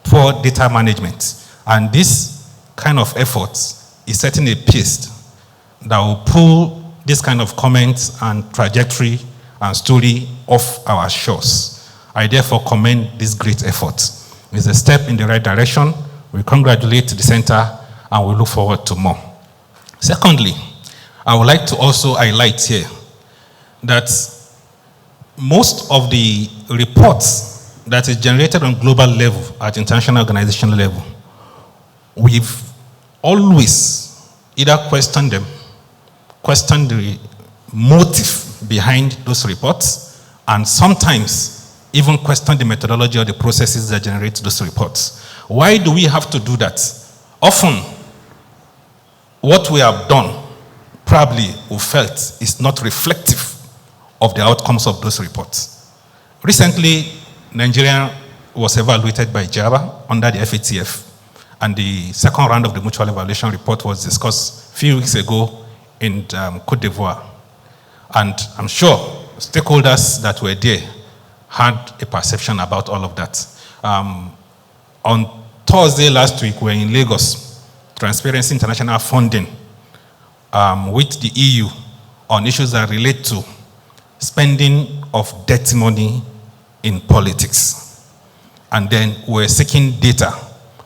poor data management. And this kind of effort is setting a pace that will pull this kind of comments and trajectory and story off our shores. I therefore commend this great effort. It's a step in the right direction. We congratulate the center and we look forward to more. Secondly, I would like to also highlight here that most of the reports that is generated on global level, at international organizational level, we've always either questioned them, questioned the motive behind those reports, and sometimes even question the methodology or the processes that generate those reports. Why do we have to do that? Often, what we have done, probably we felt, is not reflective of the outcomes of those reports. Recently, Nigeria was evaluated by GIABA under the FATF, and the second round of the mutual evaluation report was discussed a few weeks ago in Cote d'Ivoire. And I'm sure stakeholders that were there had a perception about all of that. On Thursday last week, we were in Lagos, Transparency International funding with the EU on issues that relate to spending of dirty money in politics. And then we're seeking data.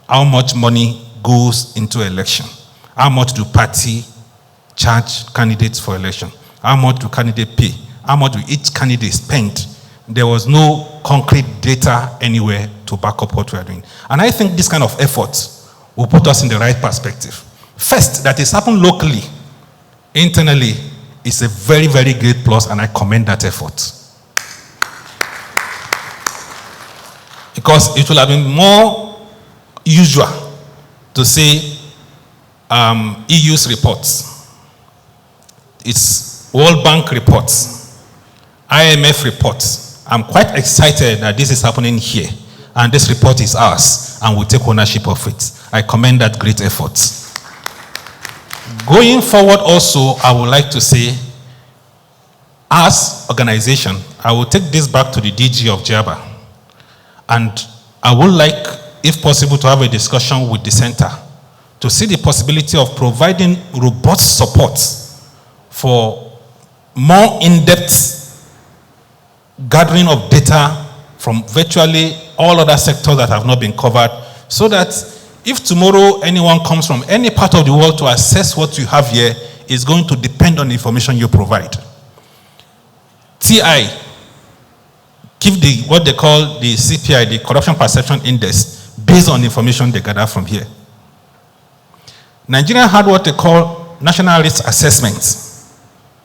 How much money goes into election? How much do party charge candidates for election? How much do candidates pay? How much do each candidate spend? There was no concrete data anywhere to back up what we are doing. And I think this kind of effort will put us in the right perspective. First, that is happened locally, internally, is a very, very great plus, and I commend that effort. Because it will have been more usual to say EU's reports, it's World Bank reports, IMF reports. I'm quite excited that this is happening here, and this report is ours, and we'll take ownership of it. I commend that great effort. Going forward also, I would like to say, as organization, I will take this back to the DG of GIABA, and I would like, if possible, to have a discussion with the center to see the possibility of providing robust support for more in-depth gathering of data from virtually all other sectors that have not been covered, so that if tomorrow anyone comes from any part of the world to assess what you have here, is going to depend on the information you provide. TII give what they call the CPI, the Corruption Perception Index, based on the information they gather from here. Nigeria had what they call National Risk Assessment.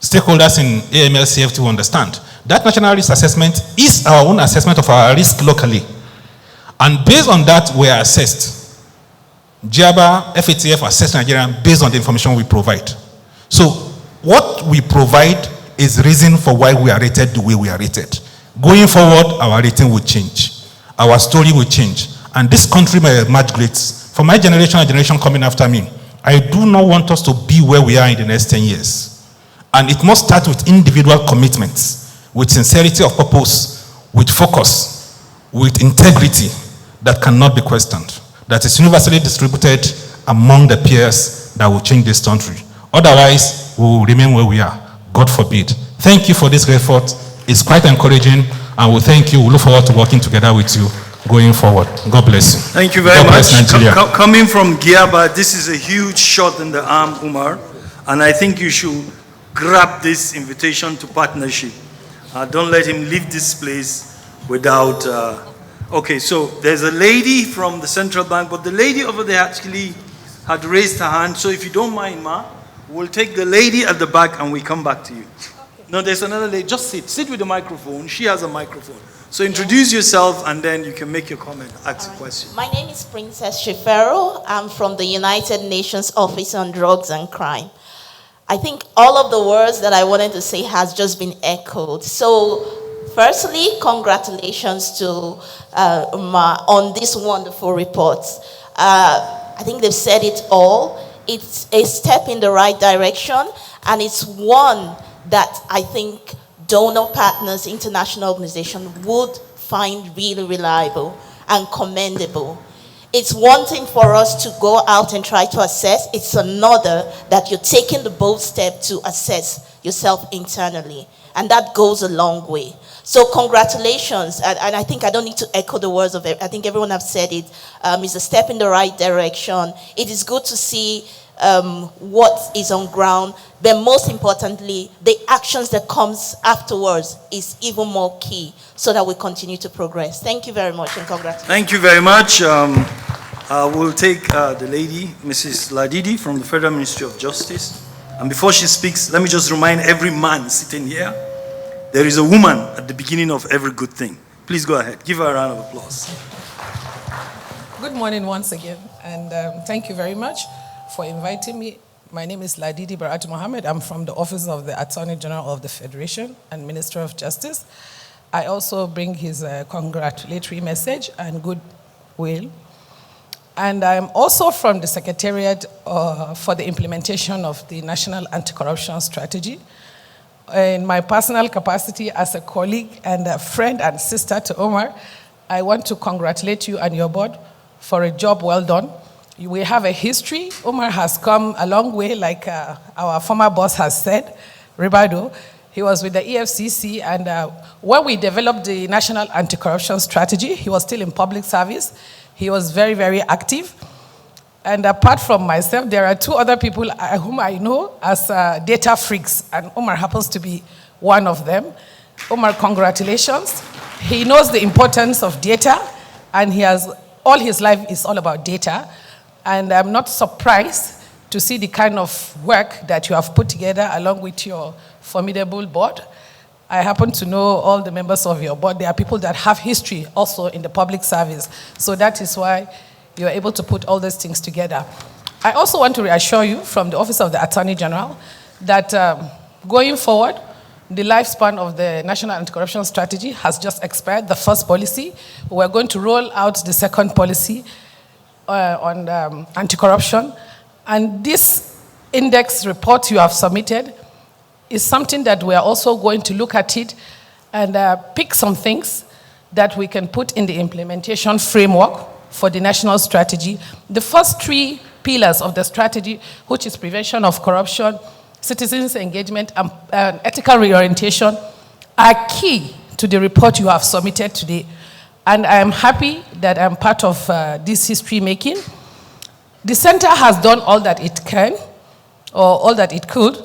Stakeholders in AML-CFT will understand. That National Risk Assessment is our own assessment of our risk locally. And based on that, we are assessed. GIABA, FATF assess Nigeria based on the information we provide. So what we provide is reason for why we are rated the way we are rated. Going forward, our rating will change. Our story will change. And this country may emerge great. For my generation and generation coming after me, I do not want us to be where we are in the next 10 years. And it must start with individual commitments, with sincerity of purpose, with focus, with integrity that cannot be questioned, that is universally distributed among the peers that will change this country. Otherwise, we will remain where we are. God forbid. Thank you for this great effort. It's quite encouraging, and we thank you. We look forward to working together with you going forward. God bless you. Thank you very much. Coming from Giaba, this is a huge shot in the arm, Umar, and I think you should grab this invitation to partnership. Don't let him leave this place without... Okay, so there's a lady from the central bank, but the lady over there actually had raised her hand. So if you don't mind, Ma, we'll take the lady at the back and we come back to you. Okay. No, there's another lady. Just sit with the microphone. She has a microphone. So introduce yourself and then you can make your comment, ask a question. My name is Princess Shifero. I'm from the United Nations Office on Drugs and Crime. I think all of the words that I wanted to say has just been echoed. So firstly, congratulations to Umar on this wonderful report. I think they've said it all. It's a step in the right direction, and it's one that I think donor partners, international organizations would find really reliable and commendable. It's one thing for us to go out and try to assess. It's another that you're taking the bold step to assess yourself internally. And that goes a long way. So congratulations. And I think I don't need to echo the words of it. I think everyone has said it. It's a step in the right direction. It is good to see what is on ground. But most importantly, the actions that comes afterwards is even more key so that we continue to progress. Thank you very much and congratulations. Thank you very much. We'll take the lady, Mrs. Ladidi from the Federal Ministry of Justice. And before she speaks, let me just remind every man sitting here, there is a woman at the beginning of every good thing. Please go ahead. Give her a round of applause. Good morning once again, and thank you very much for inviting me. My name is Ladidi Baratu Mohammed. I'm from the Office of the Attorney General of the Federation and Minister of Justice. I also bring his congratulatory message and goodwill. And I'm also from the Secretariat for the implementation of the National Anti-Corruption Strategy. In my personal capacity as a colleague and a friend and sister to Omar, I want to congratulate you and your board for a job well done. We have a history. Omar has come a long way, like our former boss has said, Ribado. He was with the EFCC, and when we developed the National Anti-Corruption Strategy, he was still in public service. He was very, very active. And apart from myself, there are two other people whom I know as data freaks, and Omar happens to be one of them. Omar, congratulations. He knows the importance of data, and he has, all his life is all about data. And I'm not surprised to see the kind of work that you have put together along with your formidable board. I happen to know all the members of your board. There are people that have history also in the public service. So that is why you're able to put all those things together. I also want to reassure you from the Office of the Attorney General that going forward, the lifespan of the National Anti-Corruption Strategy has just expired, the first policy. We're going to roll out the second policy on anti-corruption. And this index report you have submitted is something that we are also going to look at it and pick some things that we can put in the implementation framework for the national strategy. The first three pillars of the strategy, which is prevention of corruption, citizens' engagement, and ethical reorientation, are key to the report you have submitted today. And I am happy that I'm part of this history making. The center has done all that it can, or all that it could.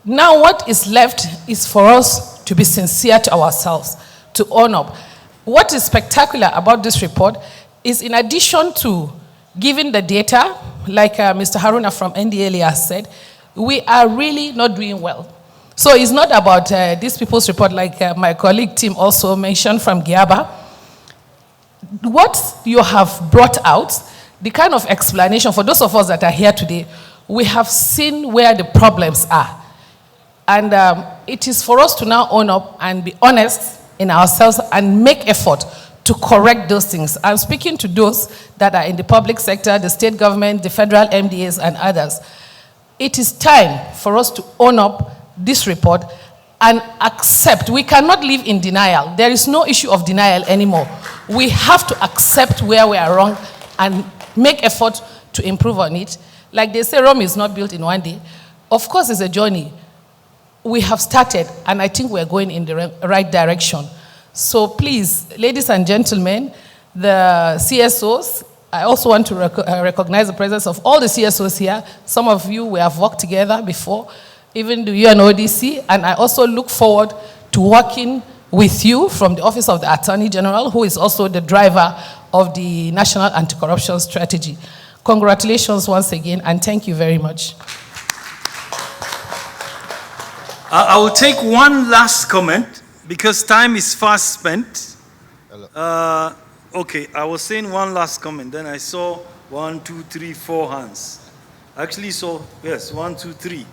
Now what is left is for us to be sincere to ourselves, to own up. What is spectacular about this report is, in addition to giving the data, like Mr. Haruna from NDLA has said, we are really not doing well. So it's not about these people's report, like my colleague Tim also mentioned from Giaba. What you have brought out, the kind of explanation, for those of us that are here today, we have seen where the problems are. And it is for us to now own up and be honest in ourselves and make effort to correct those things. I'm speaking to those that are in the public sector, the state government, the federal MDAs, and others. It is time for us to own up this report and accept. We cannot live in denial. There is no issue of denial anymore. We have to accept where we are wrong and make effort to improve on it. Like they say, Rome is not built in one day. Of course, it's a journey. We have started, and I think we're going in the right direction. So please, ladies and gentlemen, the CSOs, I also want to recognize the presence of all the CSOs here. Some of you, we have worked together before, even the UNODC, and I also look forward to working with you from the Office of the Attorney General, who is also the driver of the National Anti-Corruption Strategy. Congratulations once again, and thank you very much. I will take one last comment because time is fast spent. Okay, I was saying one last comment. Then I saw 1, 2, 3, 4 hands. I actually saw, yes, 1, 2, 3.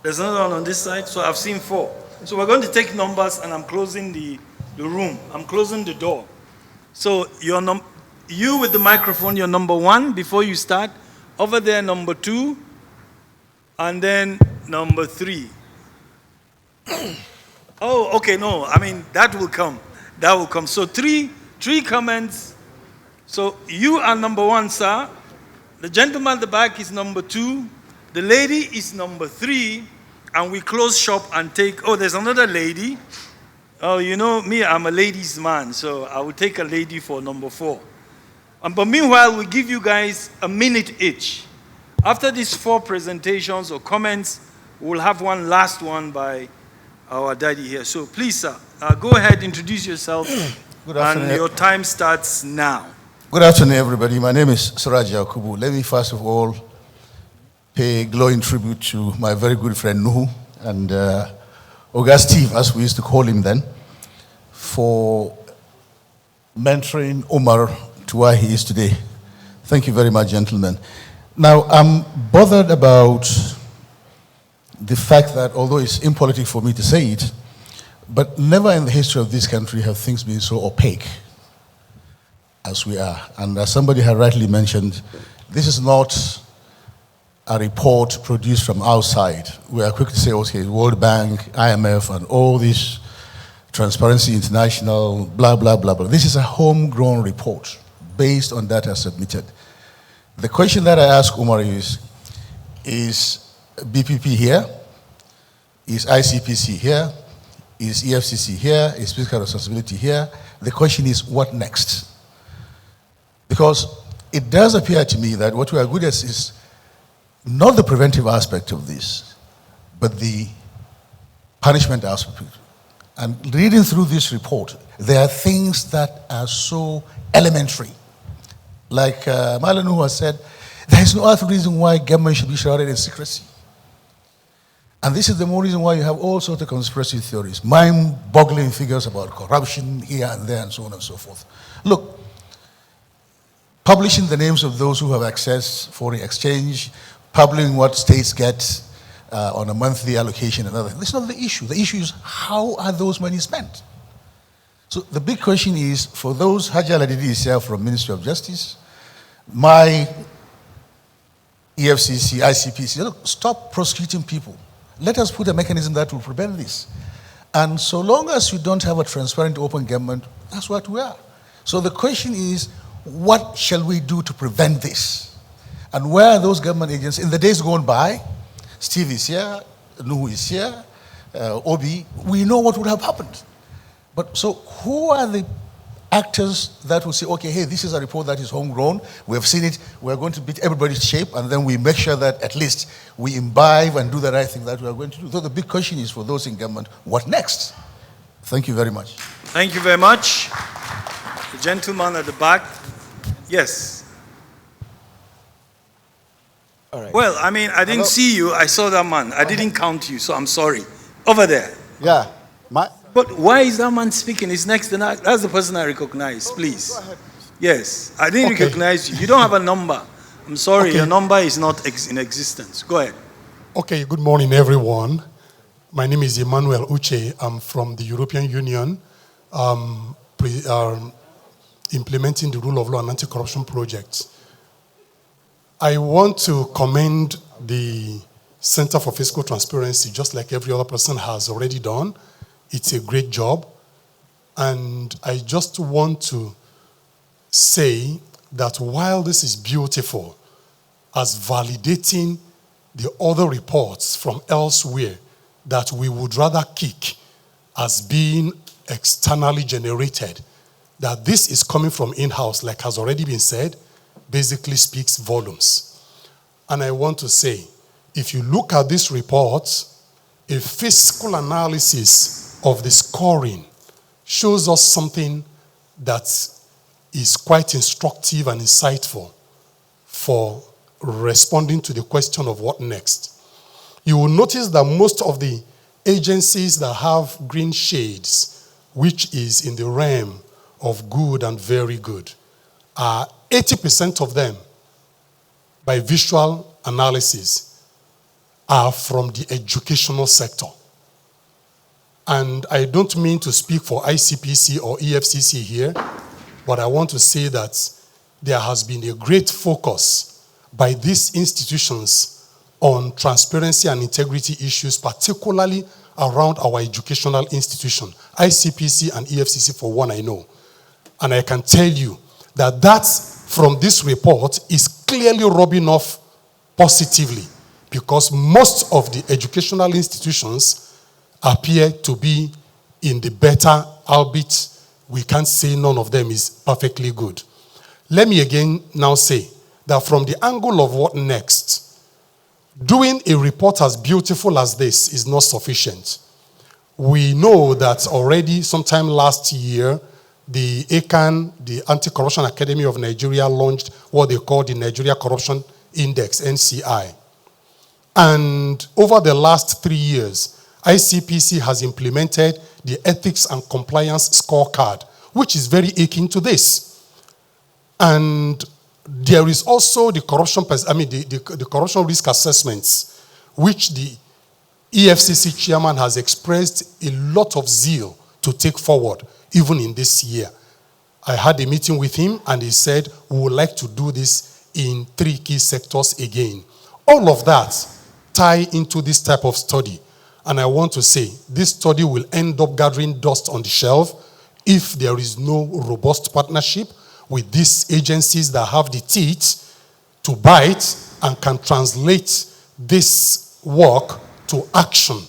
There's another one on this side, so I've seen 4. So we're going to take numbers, and I'm closing the room. I'm closing the door. So you with the microphone, you're number 1 before you start. Over there, number 2. And then number 3. Oh, okay, no. I mean, that will come. That will come. So three comments. So you are number 1, sir. The gentleman at the back is number 2. The lady is number 3. And we close shop and take, oh, there's another lady. Oh, you know me, I'm a ladies' man. So I will take a lady for number 4. But meanwhile, we give you guys a minute each. After these 4 presentations or comments, we'll have one last one by our daddy here. So please, sir, go ahead, introduce yourself. Good afternoon. And your time starts now. Good afternoon, everybody. My name is Suraj Yakubu. Let me first of all pay glowing tribute to my very good friend Nuhu and Oga Steve, as we used to call him then, for mentoring Omar to where he is today. Thank you very much, gentlemen. Now, I'm bothered about the fact that, although it's impolitic for me to say it, but never in the history of this country have things been so opaque as we are. And as somebody had rightly mentioned, this is not a report produced from outside. We are quick to say, okay, World Bank, IMF, and all this Transparency International, blah, blah, blah, blah. This is a homegrown report based on data submitted. The question that I ask Umar is BPP here? Is ICPC here? Is EFCC here? Is fiscal responsibility here? The question is, what next? Because it does appear to me that what we are good at is not the preventive aspect of this, but the punishment aspect. And reading through this report, there are things that are so elementary. Like Malanu has said, there is no other reason why government should be shrouded in secrecy. And this is the more reason why you have all sorts of conspiracy theories, mind-boggling figures about corruption here and there and so on and so forth. Look, publishing the names of those who have accessed foreign exchange, publishing what states get on a monthly allocation and other things, that's not the issue. The issue is, how are those money spent? So the big question is, for those, Haji Aladidi is here from Ministry of Justice, my EFCC, ICPC, look, stop prosecuting people. Let us put a mechanism that will prevent this. And so long as we don't have a transparent, open government, that's what we are. So the question is, what shall we do to prevent this? And where are those government agents? In the days gone by, Steve is here, Nuhu is here, Obi, we know what would have happened. But so who are the actors that will say, okay, hey, this is a report that is homegrown, we have seen it, we're going to beat everybody's shape, and then we make sure that at least we imbibe and do the right thing that we are going to do. So the big question is for those in government, what next? Thank you very much. Thank you very much. The gentleman at the back. Yes. All right. Well, I mean, I didn't see you. I saw that man. I didn't count you, so I'm sorry. Over there. Yeah. But why is that man speaking? He's next to that. That's the person I recognize, please. Go ahead. Yes, I didn't recognize you. You don't have a number. I'm sorry, your number is not in existence. Go ahead. Okay, good morning, everyone. My name is Emmanuel Uche. I'm from the European Union, implementing the rule of law and anti-corruption project. I want to commend the Center for Fiscal Transparency, just like every other person has already done. It's a great job. And I just want to say that while this is beautiful, as validating the other reports from elsewhere that we would rather kick as being externally generated, that this is coming from in-house, like has already been said, basically speaks volumes. And I want to say, if you look at this report, a fiscal analysis of the scoring shows us something that is quite instructive and insightful for responding to the question of what next. You will notice that most of the agencies that have green shades, which is in the realm of good and very good, are 80% of them, by visual analysis, are from the educational sector. And I don't mean to speak for ICPC or EFCC here, but I want to say that there has been a great focus by these institutions on transparency and integrity issues, particularly around our educational institution, ICPC and EFCC for one I know. And I can tell you that from this report is clearly rubbing off positively, because most of the educational institutions appear to be in the better, albeit we can't say none of them is perfectly good. Let me again now say that from the angle of what next, doing a report as beautiful as this is not sufficient. We know that already sometime last year, the ACAN, the Anti-Corruption Academy of Nigeria, launched what they call the Nigeria Corruption Index, NCI. And over the last 3 years, ICPC has implemented the Ethics and Compliance Scorecard, which is very akin to this. And there is also the the corruption risk assessments, which the EFCC chairman has expressed a lot of zeal to take forward, even in this year. I had a meeting with him and he said, we would like to do this in 3 key sectors again. All of that tie into this type of study. And I want to say, this study will end up gathering dust on the shelf if there is no robust partnership with these agencies that have the teeth to bite and can translate this work to action.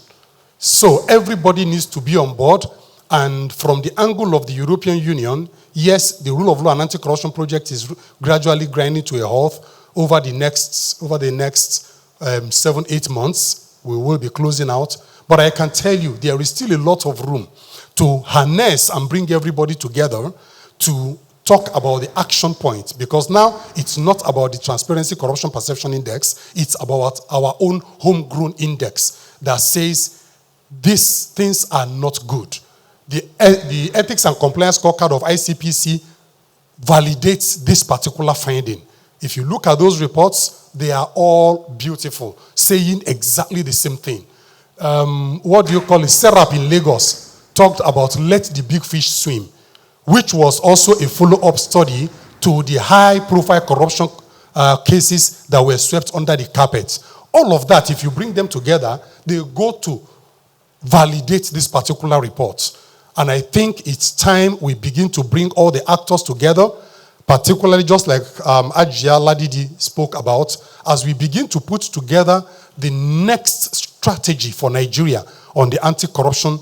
So everybody needs to be on board. And from the angle of the European Union, yes, the rule of law and anti-corruption project is gradually grinding to a halt over the next 7-8 months. We will be closing out. But I can tell you, there is still a lot of room to harness and bring everybody together to talk about the action points, because now it's not about the Transparency Corruption Perception Index, it's about our own homegrown index that says these things are not good. The Ethics and Compliance Scorecard of ICPC validates this particular finding. If you look at those reports, they are all beautiful, saying exactly the same thing. What do you call it? Serap in Lagos talked about let the big fish swim, which was also a follow-up study to the high-profile corruption cases that were swept under the carpet. All of that, if you bring them together, they go to validate this particular report. And I think it's time we begin to bring all the actors together, particularly just like Ajia Ladidi spoke about, as we begin to put together the next strategy for Nigeria on the anti-corruption.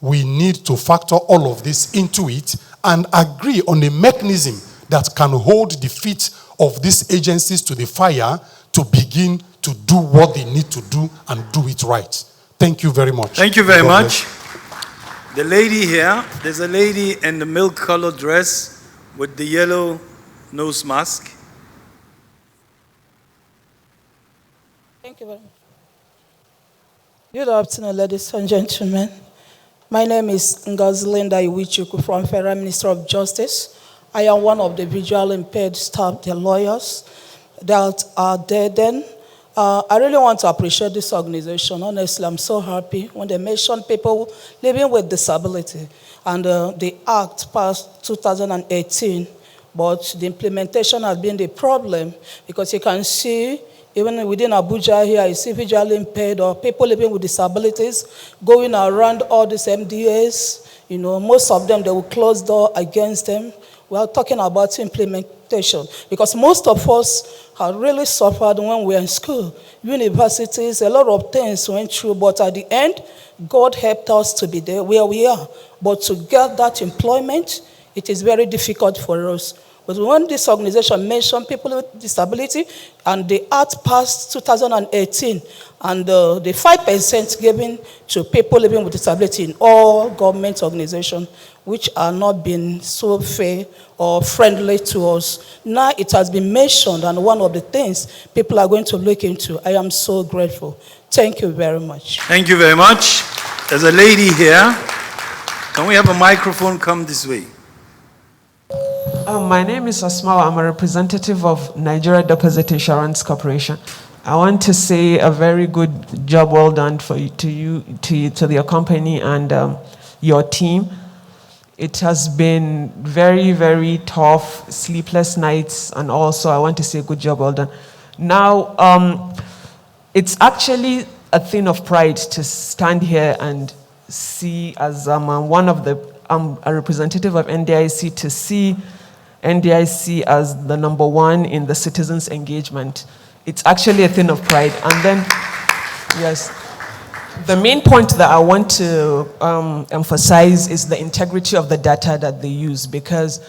We need to factor all of this into it and agree on a mechanism that can hold the feet of these agencies to the fire to begin to do what they need to do and do it right. Thank you very much. Thank you very much. The lady here, there's a lady in the milk-colored dress with the yellow nose mask. Thank you very much. Good afternoon, ladies and gentlemen. My name is Ngozi Iwichukwu from Federal Ministry of Justice. I am one of the visually impaired staff, the lawyers that are there then. I really want to appreciate this organization. Honestly, I'm so happy when they mention people living with disability. And the Act passed 2018, but the implementation has been the problem because you can see even within Abuja here, you see visually impaired or people living with disabilities going around all these MDAs. You know, most of them, they will close door against them. We are talking about implementation because most of us have really suffered when we were in school. Universities, a lot of things went through, but at the end, God helped us to be there where we are. But to get that employment, it is very difficult for us. But when this organization mentioned people with disability, and the Act passed 2018, and the 5% given to people living with disability in all government organizations, which are not being so fair or friendly to us. Now it has been mentioned, and one of the things people are going to look into. I am so grateful. Thank you very much. Thank you very much. There's a lady here. Can we have a microphone come this way? My name is Asmao. I'm a representative of Nigeria Deposit Insurance Corporation. I want to say a very good job well done to your company and your team. It has been very, very tough, sleepless nights, and also I want to say good job well done. Now, it's actually a thing of pride to stand here and see, as I'm a representative of NDIC, to see NDIC as the #1 in the citizens' engagement. It's actually a thing of pride. And then, yes, the main point that I want to emphasize is the integrity of the data that they use, because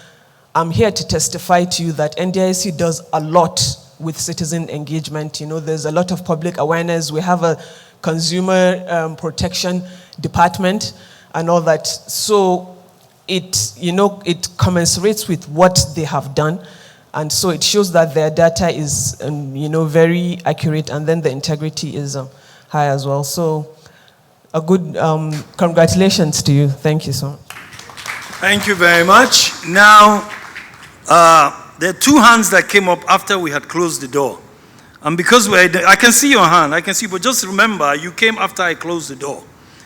I'm here to testify to you that NDIC does a lot with citizen engagement. You know, there's a lot of public awareness. We have a consumer protection department and all that. So it commensurates with what they have done. And so it shows that their data is, very accurate, and then the integrity is high as well. So a good congratulations to you. Thank you so much. Thank you very much. Now, there are two hands that came up after we had closed the door. And because I can see your hand, but just remember, you came after I closed the door.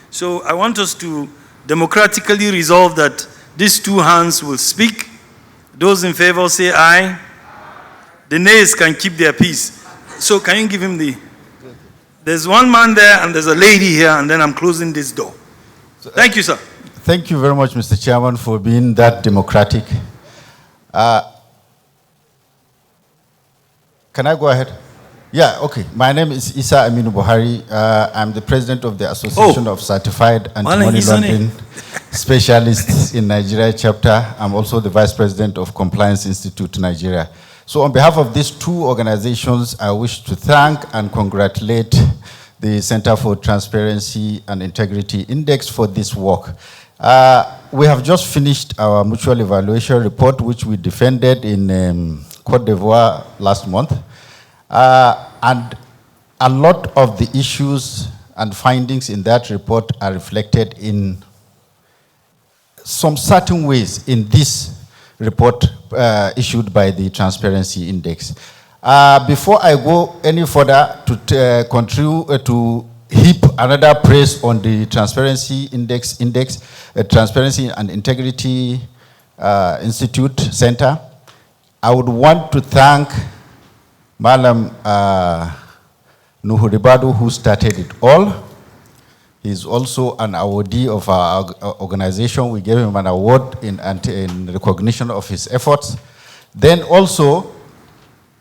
So I want us to democratically resolve that these two hands will speak. Those in favor say aye. The nays can keep their peace. So can you give him there's one man there and there's a lady here, and then I'm closing this door. Thank you, sir. Thank you very much, Mr. Chairman, for being that democratic. Can I go ahead? Yeah, okay. My name is Isa Aminu Buhari. I'm the president of the Association of Certified Anti-Money Laundering Specialists in Nigeria chapter. I'm also the vice president of Compliance Institute Nigeria. So on behalf of these two organizations, I wish to thank and congratulate the Center for Transparency and Integrity Index for this work. We have just finished our mutual evaluation report, which we defended in Cote d'Ivoire last month. And a lot of the issues and findings in that report are reflected in some certain ways in this report issued by the Transparency Index. Before I go any further to contribute to heap another praise on the Transparency Index, Transparency and Integrity Institute Center, I would want to thank Malam Nuhuribadu, who started it all. He's also an awardee of our organization. We gave him an award in recognition of his efforts. Then also,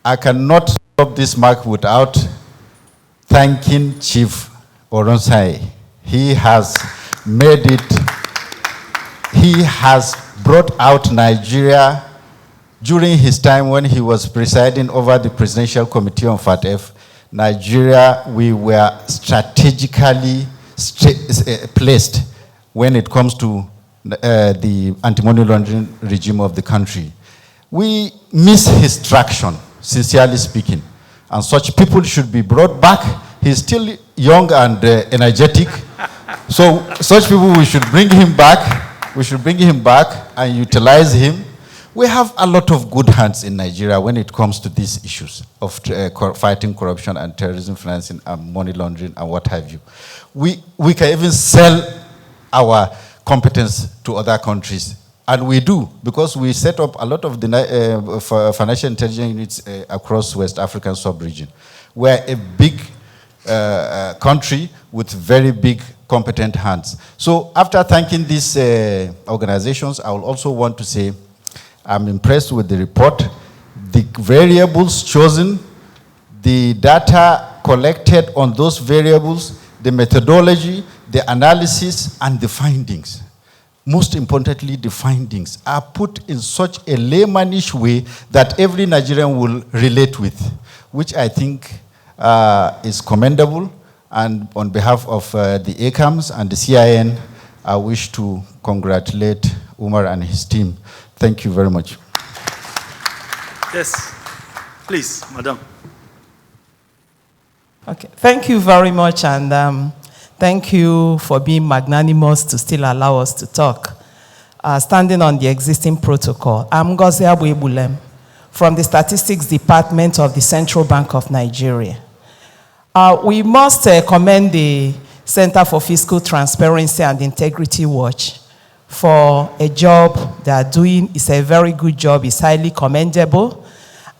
I cannot stop this mark without thanking Chief Oronsai. He has made it, he has brought out Nigeria during his time when he was presiding over the Presidential Committee on FATF. Nigeria, we were strategically placed when it comes to the anti-money laundering regime of the country. We miss his traction, sincerely speaking, and such people should be brought back. He's still young and energetic, so such people, we should bring him back. We should bring him back and utilize him We have a lot of good hands in Nigeria when it comes to these issues of fighting corruption and terrorism financing and money laundering and what have you. We can even sell our competence to other countries. And we do, because we set up a lot of the financial intelligence units across West African sub-region. We're a big country with very big competent hands. So after thanking these organizations, I will also want to say I'm impressed with the report, the variables chosen, the data collected on those variables, the methodology, the analysis, and the findings. Most importantly, the findings are put in such a laymanish way that every Nigerian will relate with, which I think is commendable. And on behalf of the ACAMS and the CIN, I wish to congratulate Umar and his team. Thank you very much. Yes, please, madam. Okay, thank you very much, and thank you for being magnanimous to still allow us to talk. Standing on the existing protocol, I'm Ngozi Abuebulem from the Statistics Department of the Central Bank of Nigeria. We must commend the Center for Fiscal Transparency and Integrity Watch for a job they are doing. It's a very good job. It's highly commendable.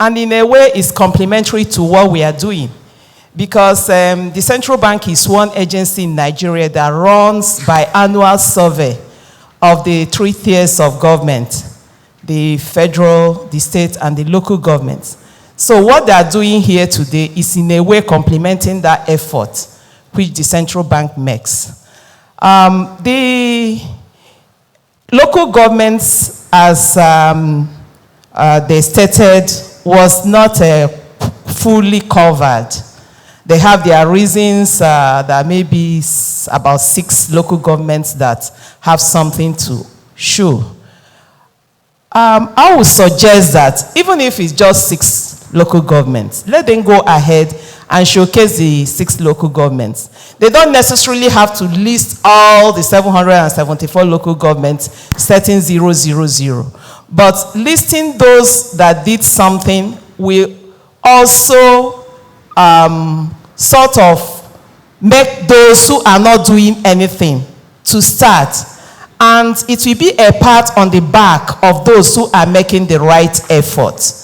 And in a way, it's complementary to what we are doing. Because the central bank is one agency in Nigeria that runs biannual survey of the 3 tiers of government, the federal, the state, and the local governments. So what they are doing here today is in a way complementing that effort which the central bank makes. The local governments, as they stated, was not fully covered. They have their reasons. There may be about 6 local governments that have something to show. I would suggest that even if it's just 6 local governments, let them go ahead and showcase the 6 local governments. They don't necessarily have to list all the 774 local governments setting 000. But listing those that did something will also sort of make those who are not doing anything to start. And it will be a pat on the back of those who are making the right effort.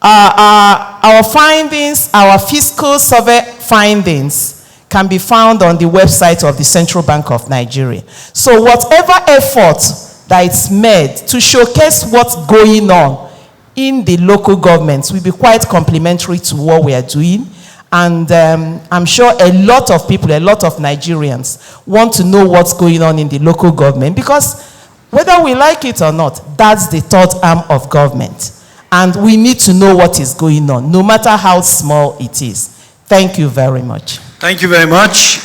Our findings, our fiscal survey findings can be found on the website of the Central Bank of Nigeria. So whatever effort that is made to showcase what's going on in the local governments will be quite complementary to what we are doing. And I'm sure a lot of people, a lot of Nigerians want to know what's going on in the local government, because whether we like it or not, that's the third arm of government. And we need to know what is going on, no matter how small it is. Thank you very much. Thank you very much.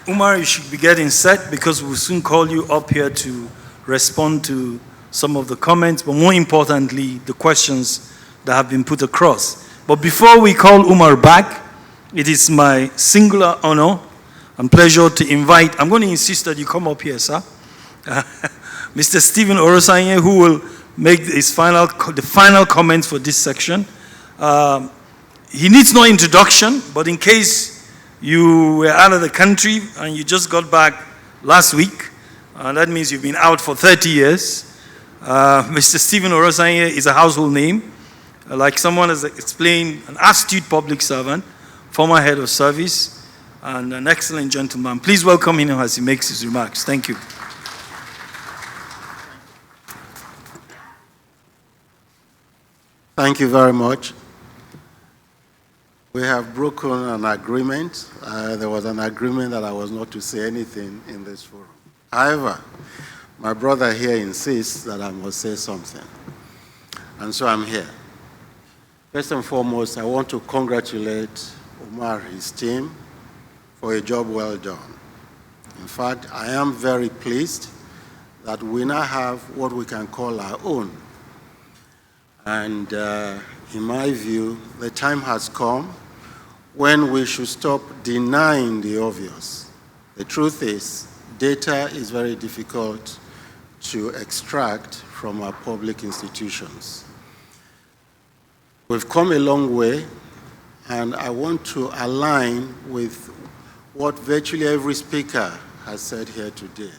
Umar, you should be getting set, because we'll soon call you up here to respond to some of the comments, but more importantly, the questions that have been put across. But before we call Umar back, it is my singular honor and pleasure to invite, I'm going to insist that you come up here, sir, Mr. Stephen Orosanye, who will make his the final comments for this section. He needs no introduction, but in case you were out of the country and you just got back last week, that means you've been out for 30 years. Mr. Stephen Orosanye is a household name. Like someone has explained, an astute public servant, former head of service, and an excellent gentleman. Please welcome him as he makes his remarks. Thank you. Thank you very much. We have broken an agreement. There was an agreement that I was not to say anything in this forum. However, my brother here insists that I must say something. And so I'm here. First and foremost, I want to congratulate Umar and his team for a job well done. In fact, I am very pleased that we now have what we can call our own. And in my view, the time has come when we should stop denying the obvious. The truth is, data is very difficult to extract from our public institutions. We've come a long way, and I want to align with what virtually every speaker has said here today.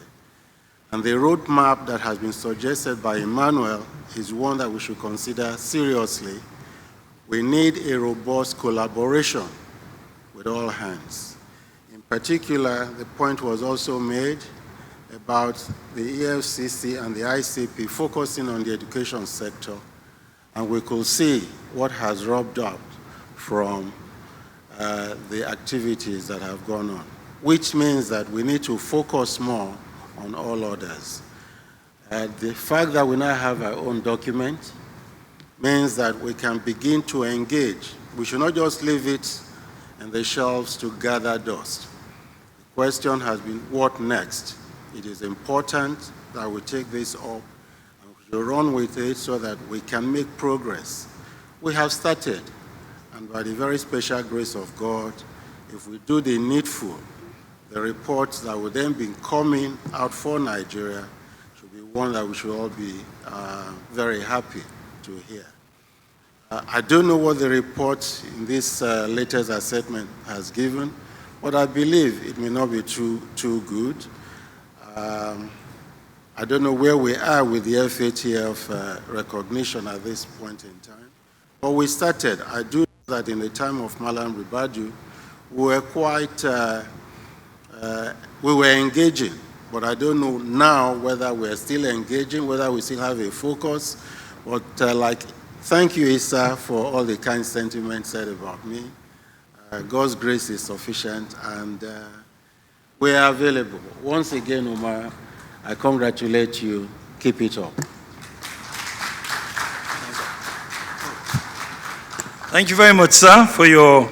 And the roadmap that has been suggested by Emmanuel is one that we should consider seriously. We need a robust collaboration with all hands. In particular, the point was also made about the EFCC and the ICP focusing on the education sector, and we could see what has rubbed up from the activities that have gone on, which means that we need to focus more on all others. The fact that we now have our own document means that we can begin to engage. We should not just leave it in the shelves to gather dust. The question has been, what next? It is important that we take this up and we should run with it so that we can make progress. We have started, and by the very special grace of God, if we do the needful, the reports that will then be coming out for Nigeria should be one that we should all be very happy to hear. I don't know what the report in this latest assessment has given, but I believe it may not be too good. I don't know where we are with the FATF recognition at this point in time, but we started. I do know that in the time of Malam Ribadu, we were quite we were engaging, but I don't know now whether we're still engaging, whether we still have a focus. But thank you, Issa, for all the kind sentiments said about me. God's grace is sufficient, and we are available. Once again, Umar, I congratulate you. Keep it up. Thank you very much, sir, for your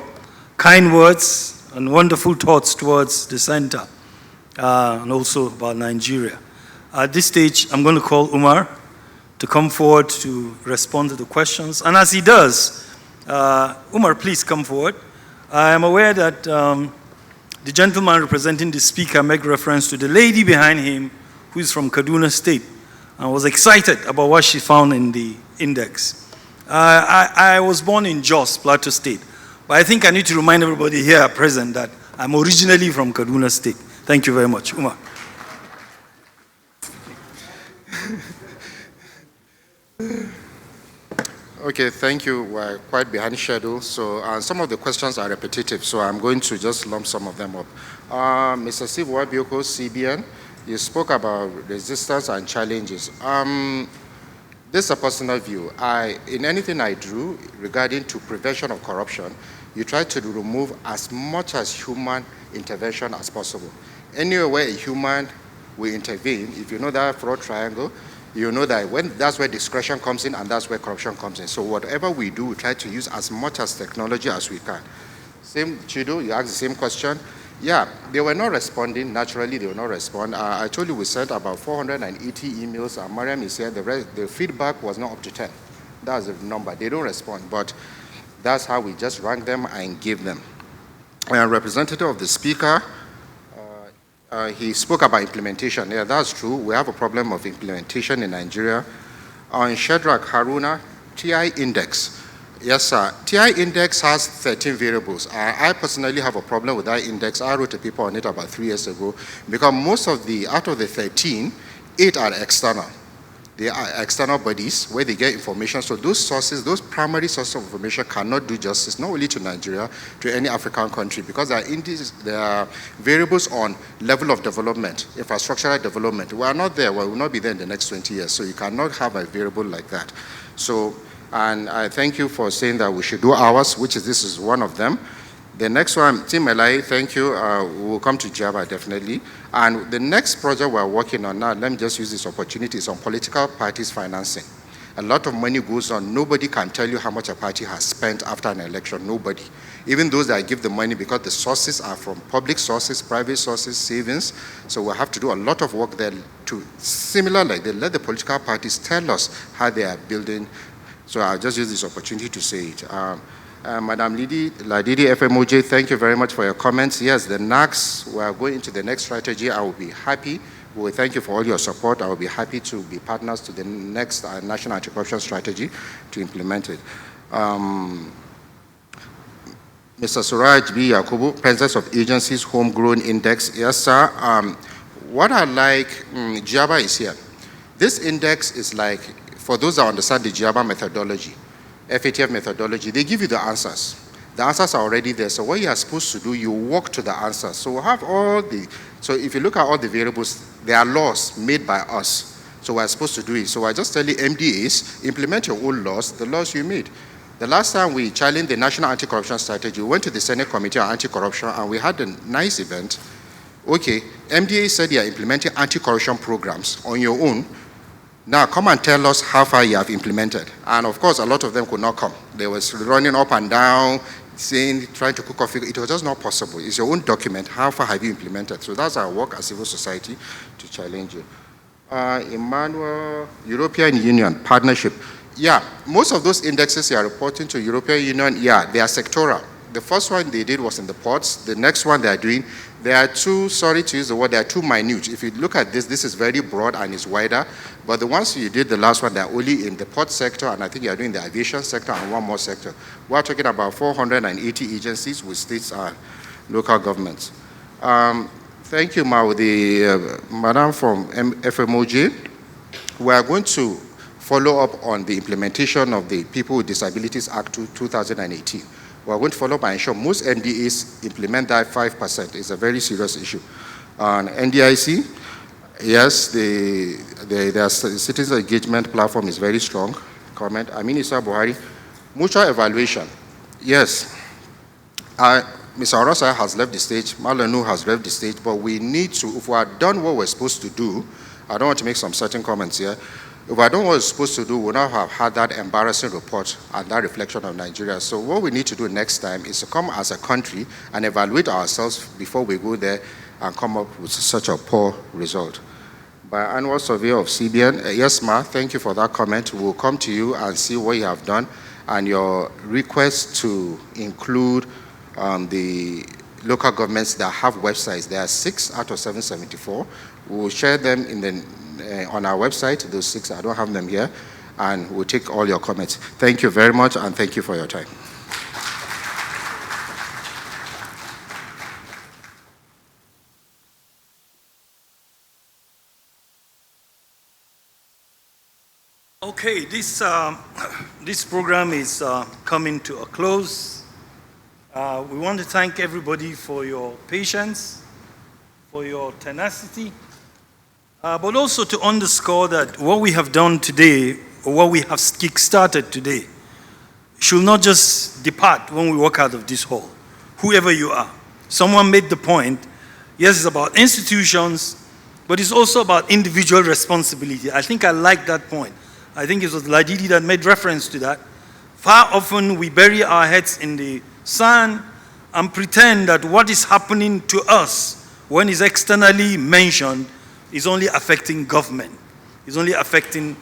kind words and wonderful thoughts towards the center and also about Nigeria. At this stage, I'm going to call Umar to come forward to respond to the questions. And as he does, Umar, please come forward. I am aware that the gentleman representing the speaker made reference to the lady behind him who is from Kaduna State and was excited about what she found in the index. I was born in Jos, Plateau State, but I think I need to remind everybody here present that I'm originally from Kaduna State. Thank you very much. Umar. Okay, thank you. We're quite behind schedule, so some of the questions are repetitive, so I'm going to just lump some of them up. Mr. Steve Wabioko, CBN, you spoke about resistance and challenges. This is a personal view. In anything I do regarding to prevention of corruption, you try to remove as much as human intervention as possible. Anywhere a human will intervene, if you know that fraud triangle, you know that that's where discretion comes in and that's where corruption comes in. So whatever we do, we try to use as much as technology as we can. Same, Chido, you asked the same question. Yeah, they were not responding. Naturally, they will not respond. I told you we sent about 480 emails, and Mariam is here. The feedback was not up to 10. That's the number. They don't respond, but that's how we just rank them and give them. A representative of the speaker, he spoke about implementation. Yeah, that's true. We have a problem of implementation in Nigeria. On Shadrach Haruna, TI index. Yes, sir. TI index has 13 variables. I personally have a problem with that index. I wrote a paper on it about 3 years ago because most of out of the 13, 8 are external. They are external bodies where they get information. So those sources, those primary sources of information cannot do justice, not only to Nigeria, to any African country, because there are variables on level of development, infrastructural development. We are not there. We will not be there in the next 20 years. So you cannot have a variable like that. So, and I thank you for saying that we should do ours, this is one of them. The next one, Tim Elai, thank you. We will come to Java definitely. And the next project we're working on now, let me just use this opportunity, is on political parties financing. A lot of money goes on. Nobody can tell you how much a party has spent after an election, nobody. Even those that give the money, because the sources are from public sources, private sources, savings. So we'll have to do a lot of work there to, similar like they let the political parties tell us how they are building. So I'll just use this opportunity to say it. Madam Ladidi FMOJ, thank you very much for your comments. Yes, the NACs, we are going into the next strategy. I will be happy We thank you for all your support. I will be happy to be partners to the next National Anti-Corruption Strategy to implement it. Mr. Suraj B. Yakubu, Presence of Agencies Homegrown Index. Yes, sir. What I like, GIABA is here. This index is like, for those that understand the GIABA methodology, FATF methodology, they give you the answers. The answers are already there. So what you are supposed to do, you walk to the answers. So we have all the, so if you look at all the variables, there are laws made by us. So we're supposed to do it. So I just tell you, MDAs, implement your own laws, the laws you made. The last time we challenged the National Anti-Corruption Strategy, we went to the Senate Committee on Anti-Corruption and we had a nice event. Okay, MDA said they are implementing anti-corruption programs on your own. Now come and tell us how far you have implemented. And of course, a lot of them could not come. They were running up and down, saying, trying to cook off. It was just not possible. It's your own document. How far have you implemented? So that's our work as civil society to challenge you. Emmanuel, European Union partnership. Yeah, most of those indexes you are reporting to European Union, yeah, they are sectoral. The first one they did was in the ports. The next one they are doing, they are too, sorry to use the word, they are too minute. If you look at this, this is very broad and it's wider. But the ones you did the last one, they are only in the port sector, and I think you are doing the aviation sector and one more sector. We are talking about 480 agencies with states and local governments. Thank you, Madam from FMOJ. We are going to follow up on the implementation of the People with Disabilities Act 2018. We are going to follow up and ensure most NDAs implement that 5%. It's a very serious issue. On NDIC, yes, the citizen engagement platform is very strong. Comment. Minister Buhari, mutual evaluation. Yes, Mr. Orosa has left the stage, Malenu has left the stage, but we need to, if we have done what we're supposed to do, I don't want to make some certain comments here. If I don't know what we're supposed to do, we'll not have had that embarrassing report and that reflection of Nigeria. So what we need to do next time is to come as a country and evaluate ourselves before we go there and come up with such a poor result. By annual survey of CBN, yes, Ma, thank you for that comment. We'll come to you and see what you have done and your request to include the local governments that have websites. There are 6 out of 774. We'll share them in the on our website, those 6, I don't have them here, and we'll take all your comments. Thank you very much, and thank you for your time. Okay, this program is coming to a close. We want to thank everybody for your patience, for your tenacity, but also to underscore that what we have done today, or what we have kick-started today, should not just depart when we walk out of this hall, whoever you are. Someone made the point, yes, it's about institutions, but it's also about individual responsibility. I think I like that point. I think it was Ladidi that made reference to that. Far often we bury our heads in the sand and pretend that what is happening to us when it's externally mentioned is only affecting government, is only affecting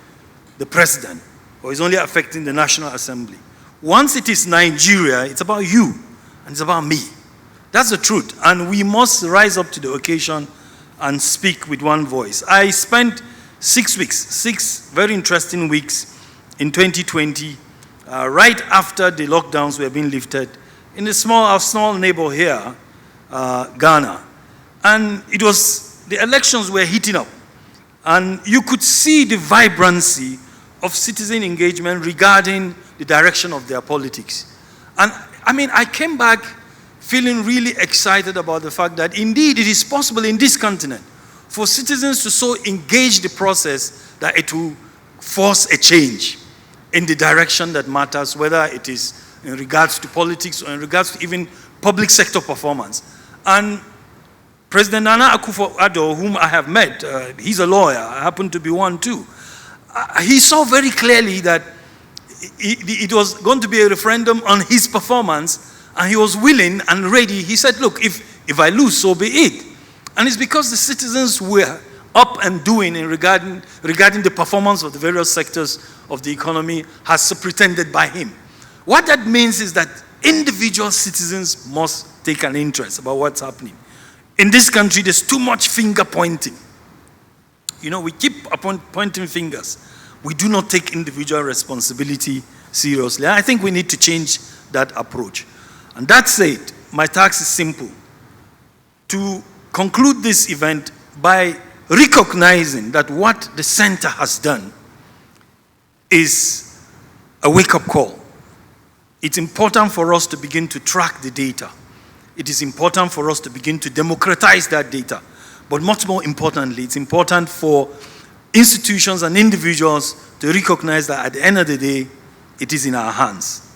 the president, or is only affecting the National Assembly. Once it is Nigeria, it's about you, and it's about me. That's the truth, and we must rise up to the occasion and speak with one voice. I spent 6 weeks, 6 very interesting weeks in 2020, right after the lockdowns were being lifted, in a small neighbor here, Ghana. And the elections were heating up. And you could see the vibrancy of citizen engagement regarding the direction of their politics. And I mean, I came back feeling really excited about the fact that indeed it is possible in this continent for citizens to so engage the process that it will force a change in the direction that matters, whether it is in regards to politics or in regards to even public sector performance. And President Nana Akufo-Addo, whom I have met, he's a lawyer, I happen to be one too. He saw very clearly that it was going to be a referendum on his performance, and he was willing and ready. He said, look, if I lose, so be it. And it's because the citizens were up and doing in regarding the performance of the various sectors of the economy as superintended by him. What that means is that individual citizens must take an interest about what's happening. In this country, there's too much finger pointing. You know, we keep pointing fingers. We do not take individual responsibility seriously. I think we need to change that approach. And that said, my task is simple: to conclude this event by recognizing that what the center has done is a wake-up call. It's important for us to begin to track the data. It is important for us to begin to democratize that data. But much more importantly, it's important for institutions and individuals to recognize that at the end of the day, it is in our hands.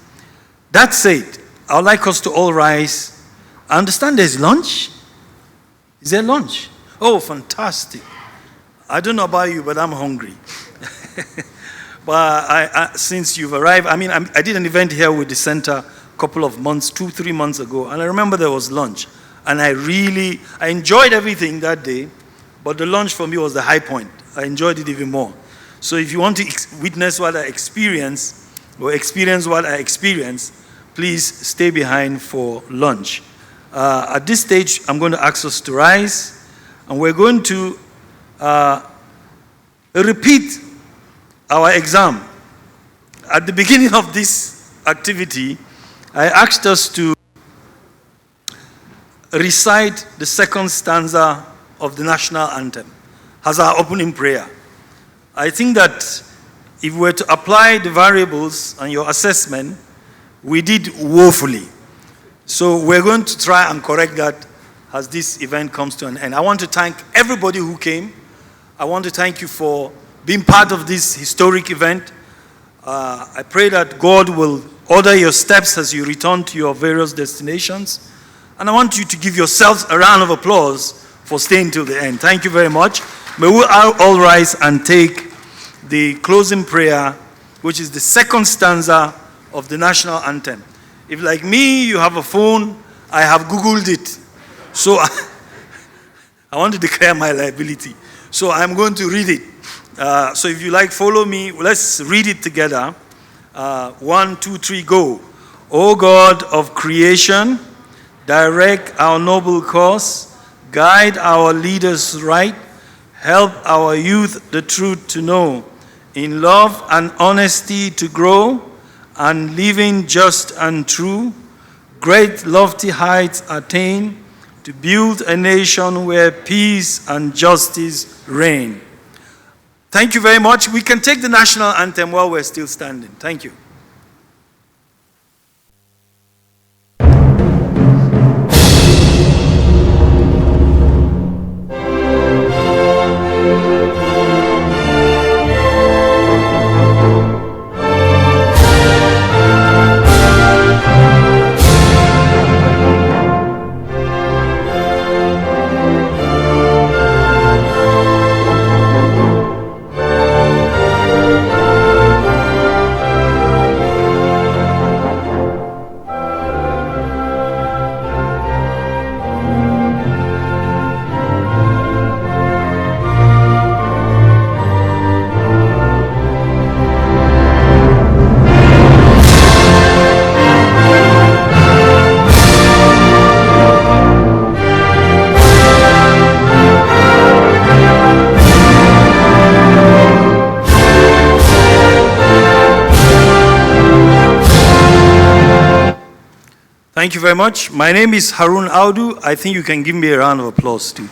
That said, I would like us to all rise. I understand there's lunch. Is there lunch? Oh, fantastic. I don't know about you, but I'm hungry. But since you've arrived, I mean, I did an event here with the center a couple of months, 2-3 months ago, and I remember there was lunch. And I enjoyed everything that day, but the lunch for me was the high point. I enjoyed it even more. So if you want to witness what I experience, or experience what I experienced, please stay behind for lunch. At this stage, I'm going to ask us to rise, and we're going to repeat our exam. At the beginning of this activity, I asked us to recite the second stanza of the national anthem as our opening prayer. I think that if we were to apply the variables and your assessment, we did woefully. So we're going to try and correct that as this event comes to an end. I want to thank everybody who came. I want to thank you for being part of this historic event. I pray that God will order your steps as you return to your various destinations. And I want you to give yourselves a round of applause for staying till the end. Thank you very much. May we all rise and take the closing prayer, which is the second stanza of the national anthem. If, like me, you have a phone, I have Googled it. So I want to declare my liability. So I'm going to read it. So if you like, follow me. Let's read it together. 1, 2, 3, go. O God of creation, direct our noble course, guide our leaders right, help our youth the truth to know, in love and honesty to grow, and living just and true, great lofty heights attain, to build a nation where peace and justice reign. Thank you very much. We can take the national anthem while we're still standing. Thank you. Thank you very much. My name is Harun Audu. I think you can give me a round of applause too.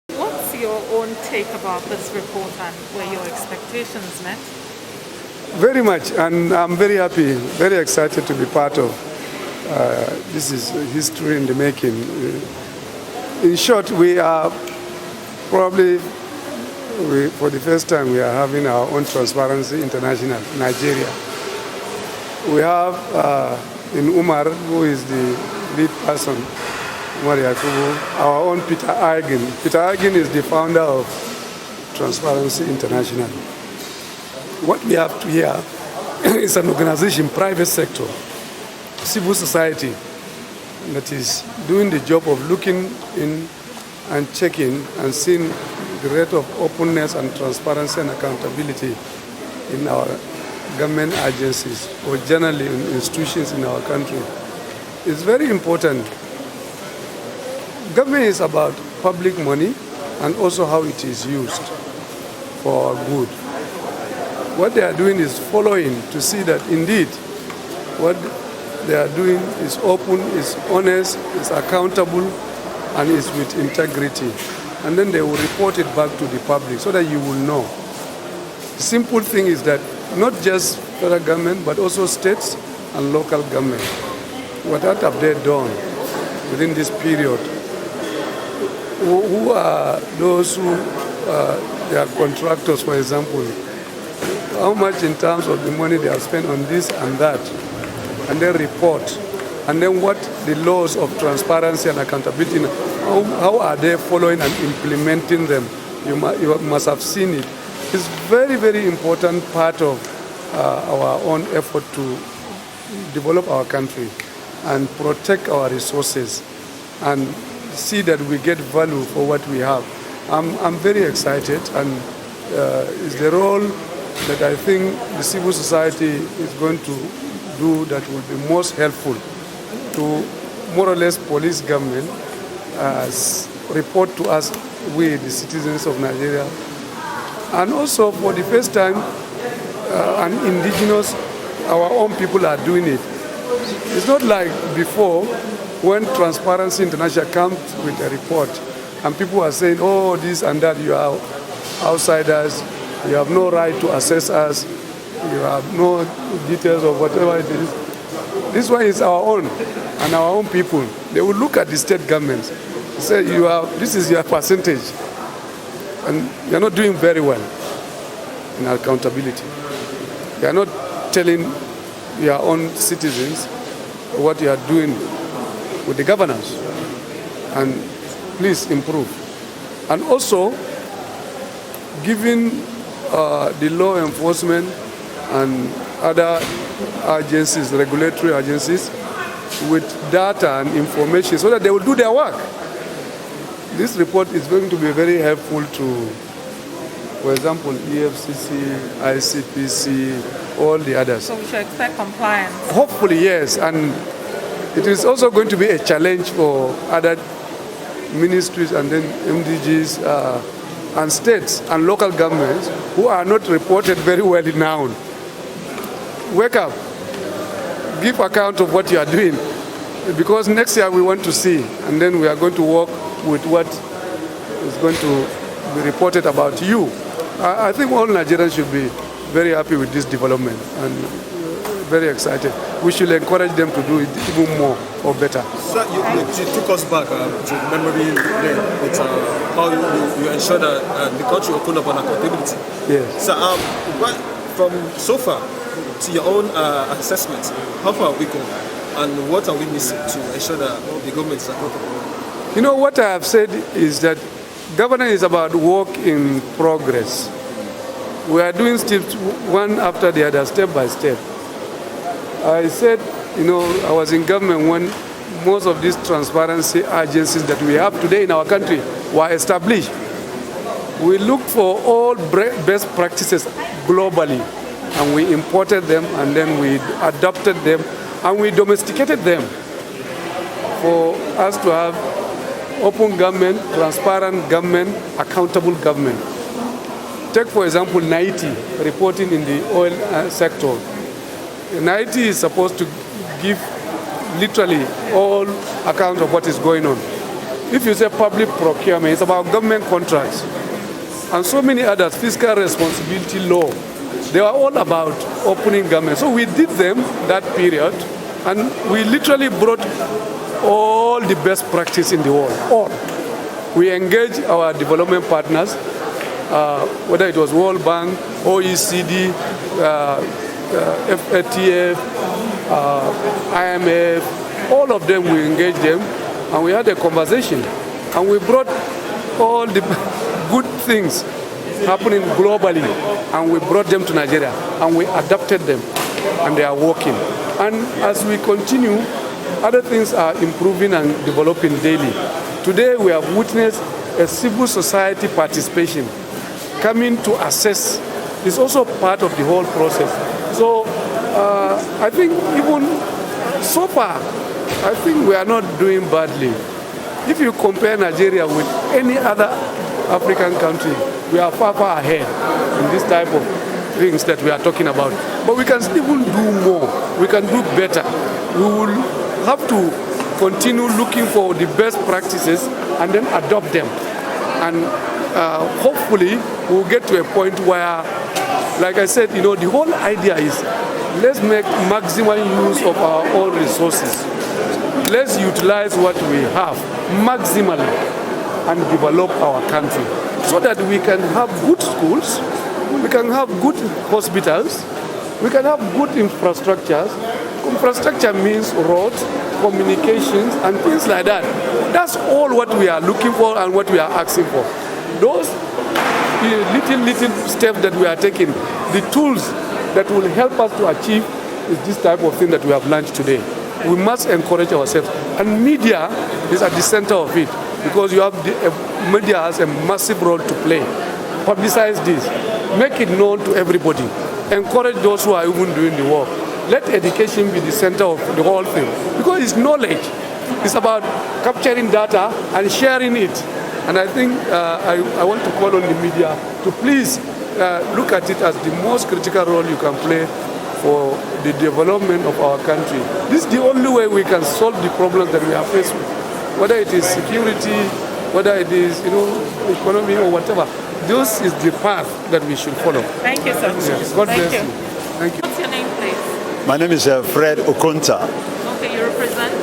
What's your own take about this report and were your expectations met? Very much, and I'm very happy, very excited to be part of. This is history in the making. In short, we are probably, for the first time, we are having our own Transparency International, Nigeria. We have in Umar, who is the lead person, Umar Yakubu, our own Peter Eigen. Peter Eigen is the founder of Transparency International. What we have here is an organization, private sector, civil society, that is doing the job of looking in and checking and seeing the rate of openness and transparency and accountability in our government agencies or generally in institutions in our country. It's very important. Government is about public money and also how it is used for good. What they are doing is following to see that indeed what they are doing is open, is honest, is accountable, and is with integrity. And then they will report it back to the public so that you will know. The simple thing is that not just federal government, but also states and local government. What have they done within this period? Who are those who they are contractors, for example? How much in terms of the money they have spent on this and that? And then report. And then what the laws of transparency and accountability, how are they following and implementing them? You must have seen it. It's very, very important part of our own effort to develop our country and protect our resources and see that we get value for what we have. I'm very excited, and it's the role that I think the civil society is going to do that will be most helpful to more or less police government, report to us, we the citizens of Nigeria. And also for the first time, and indigenous, our own people are doing it. It's not like before when Transparency International comes with a report and people are saying, oh, this and that, you are outsiders, you have no right to assess us, you have no details of whatever it is. This one is our own, and our own people. They will look at the state governments and say, this is your percentage, and you're not doing very well in accountability. You are not telling your own citizens what you are doing with the governance, and please improve. And also, giving the law enforcement and other agencies, regulatory agencies, with data and information so that they will do their work. This report is going to be very helpful to, for example, EFCC, ICPC, all the others. So we should expect compliance? Hopefully, yes. And it is also going to be a challenge for other ministries and then MDGs and states and local governments who are not reported very well now. Wake up. Give account of what you are doing. Because next year we want to see, and then we are going to work with what is going to be reported about you. I think all Nigerians should be very happy with this development and very excited. We should encourage them to do it even more or better. Sir, you took us back to memory lane with how you ensure that the country opened up on accountability. Yes. So, from so far to your own assessment, how far have we gone, and what are we missing to ensure that the government is accountable? You know, what I have said is that governance is about work in progress. We are doing steps one after the other, step by step. I said, I was in government when most of these transparency agencies that we have today in our country were established. We looked for all best practices globally, and we imported them, and then we adopted them, and we domesticated them for us to have open government, transparent government, accountable government. Take, for example, TII, reporting in the oil sector. TII is supposed to give literally all account of what is going on. If you say public procurement, it's about government contracts. And so many others, fiscal responsibility law, they are all about opening government. So we did them that period, and we literally brought all the best practice in the world, all. We engaged our development partners, whether it was World Bank, OECD, FATF, IMF, all of them, we engaged them, and we had a conversation. And we brought all the good things happening globally, and we brought them to Nigeria, and we adapted them, and they are working. And as we continue, other things are improving and developing daily. Today, we have witnessed a civil society participation coming to assess. It's also part of the whole process. So I think even so far, I think we are not doing badly. If you compare Nigeria with any other African country, we are far, far ahead in this type of things that we are talking about. But we can even do more. We can do better. We will have to continue looking for the best practices and then adopt them. And hopefully we'll get to a point where, like I said, the whole idea is let's make maximum use of our own resources. Let's utilize what we have maximally and develop our country so that we can have good schools, we can have good hospitals, we can have good infrastructures. Infrastructure means roads, communications, and things like that. That's all what we are looking for and what we are asking for. Those little steps that we are taking, the tools that will help us to achieve is this type of thing that we have launched today. We must encourage ourselves. And media is at the center of it because media has a massive role to play. Publicize this. Make it known to everybody. Encourage those who are even doing the work. Let education be the center of the whole thing because it's knowledge. It's about capturing data and sharing it. And I think I want to call on the media to please look at it as the most critical role you can play for the development of our country. This is the only way we can solve the problems that we are faced with, whether it is security, whether it is economy or whatever. This is the path that we should follow. Thank you, sir. Yes. God bless you. Thank you. What's your name, please? My name is Fred Okonta. Okay, you represent?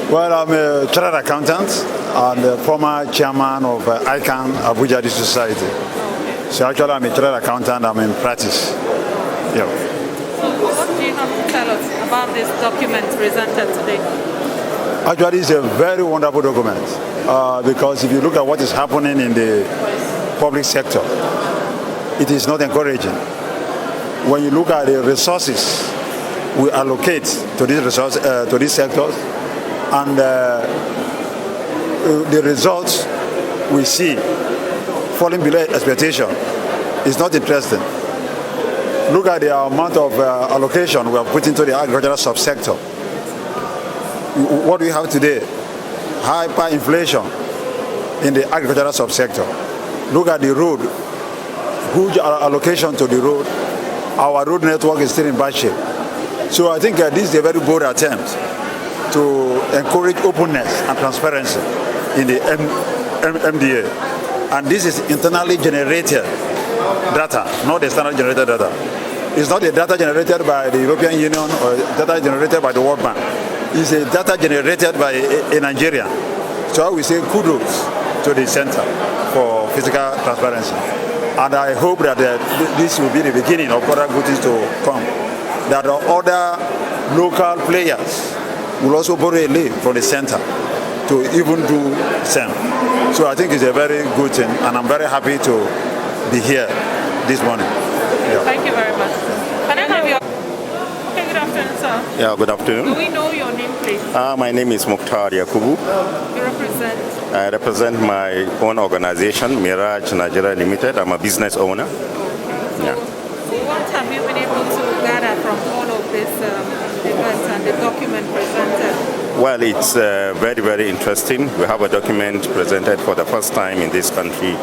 Well, I'm a chartered accountant and the former chairman of ICANN Abuja District Society. Okay. So actually I'm a chartered accountant, I'm in practice. Yeah. So what do you have to tell us about this document presented today? Actually, it's a very wonderful document because if you look at what is happening in the public sector, it is not encouraging. When you look at the resources we allocate to these sectors and the results we see falling below expectation, is not interesting. Look at the amount of allocation we have put into the agricultural subsector. What do we have today? Hyperinflation in the agricultural subsector. Look at the road, huge allocation to the road. Our road network is still in bad shape. So I think this is a very bold attempt to encourage openness and transparency in the MDA. And this is internally generated data, not externally generated data. It's not a data generated by the European Union or data generated by the World Bank. It's a data generated by a Nigerian. So I will say kudos to the Center for Physical Transparency. And I hope that this will be the beginning of other good things to come. That other local players will also borrow a lead from the center to even do the same. So I think it's a very good thing, and I'm very happy to be here this morning. Yeah. Thank you very much. Can I have your... Okay, good afternoon, sir. Yeah, good afternoon. Do we know your name, please? My name is Mukhtar Yakubu. You represent? I represent my own organization, Mirage Nigeria Limited. I'm a business owner. Okay. Yeah. So what have you been able to gather from all of this events and the document presented? Well, it's very, very interesting. We have a document presented for the first time in this country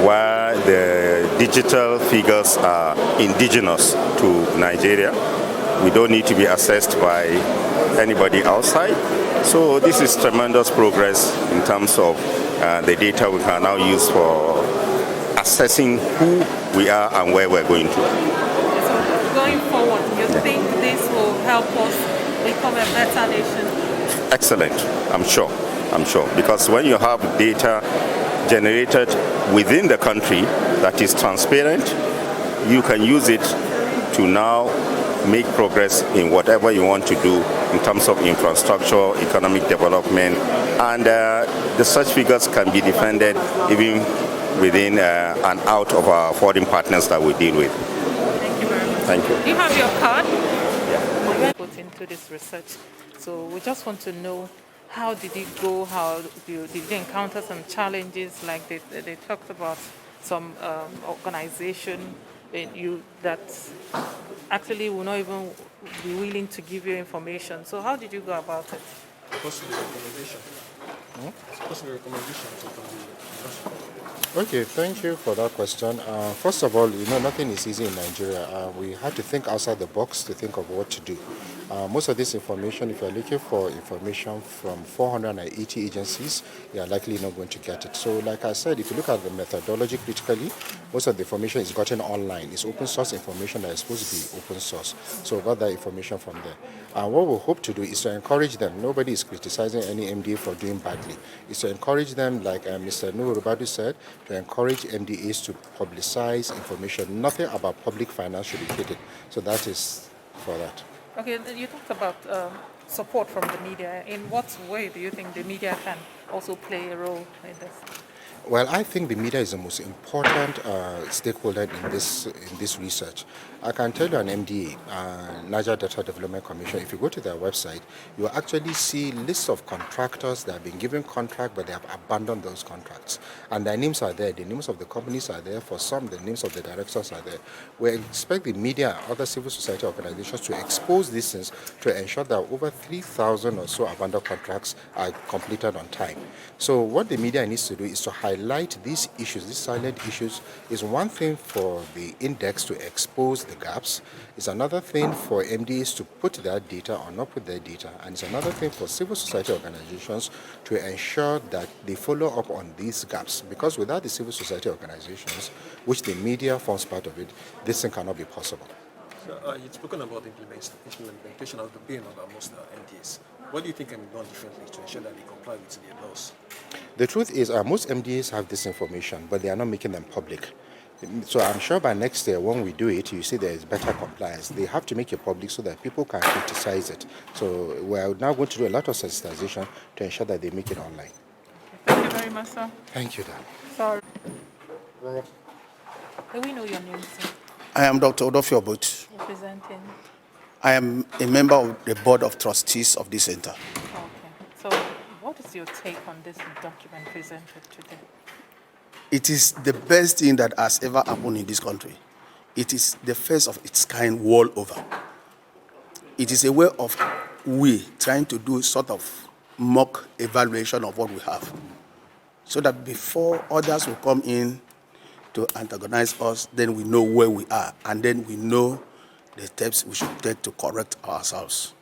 where the digital figures are indigenous to Nigeria. We don't need to be assessed by anybody outside. So this is tremendous progress in terms of the data we can now use for assessing who we are and where we're going to. So going forward, you think this will help us become a better nation? Excellent, I'm sure, because when you have data generated within the country that is transparent, you can use it to now make progress in whatever you want to do in terms of infrastructure, economic development, and the such figures can be defended even within and out of our foreign partners that we deal with. Thank you very much. Thank you. Do you have your card? Yeah. Put into this research. So we just want to know, how did it go? Did you encounter some challenges? Like they talked about some organization that actually will not even be willing to give you information. So how did you go about it? possible recommendation. Possible recommendations from the Okay, thank you for that question. First of all, nothing is easy in Nigeria. We had to think outside the box to think of what to do. Most of this information, if you're looking for information from 480 agencies, you're likely not going to get it. So like I said, if you look at the methodology critically, most of the information is gotten online. It's open source information that is supposed to be open source. So we got that information from there. What we hope to do is to encourage them. Nobody is criticizing any MDA for doing badly. It's to encourage them, like Mr. Nuhu Rubadu said, to encourage MDAs to publicize information. Nothing about public finance should be hidden. So that is for that. Okay, you talked about support from the media. In what way do you think the media can also play a role in this? Well, I think the media is the most important stakeholder in this research. I can tell you an MDA, Niger Data Development Commission, if you go to their website, you will actually see lists of contractors that have been given contract, but they have abandoned those contracts. And their names are there. The names of the companies are there. For some, the names of the directors are there. We expect the media and other civil society organizations to expose these things to ensure that over 3,000 or so abandoned contracts are completed on time. So what the media needs to do is to highlight these issues, these silent issues. Is one thing for the index to expose the gaps. It's another thing for MDAs to put their data or not put their data. And it's another thing for civil society organizations to ensure that they follow up on these gaps. Because without the civil society organizations, which the media forms part of it, this thing cannot be possible. So, you've spoken about implementation of the bill of most MDAs. What do you think can be done differently to ensure that they comply with the laws? The truth is most MDAs have this information, but they are not making them public. So I'm sure by next year, when we do it, you see there is better compliance. They have to make it public so that people can criticize it. So we're now going to do a lot of sensitization to ensure that they make it online. Thank you very much, sir. Thank you, Dan. Sorry. Can we know your name, sir? I am Dr. Odofio Obut. Representing? I am a member of the Board of Trustees of this center. Okay. So what is your take on this document presented today? It is the best thing that has ever happened in this country. It is the first of its kind world over. It is a way of we trying to do sort of mock evaluation of what we have, so that before others will come in to antagonize us, then we know where we are, and then we know the steps we should take to correct ourselves.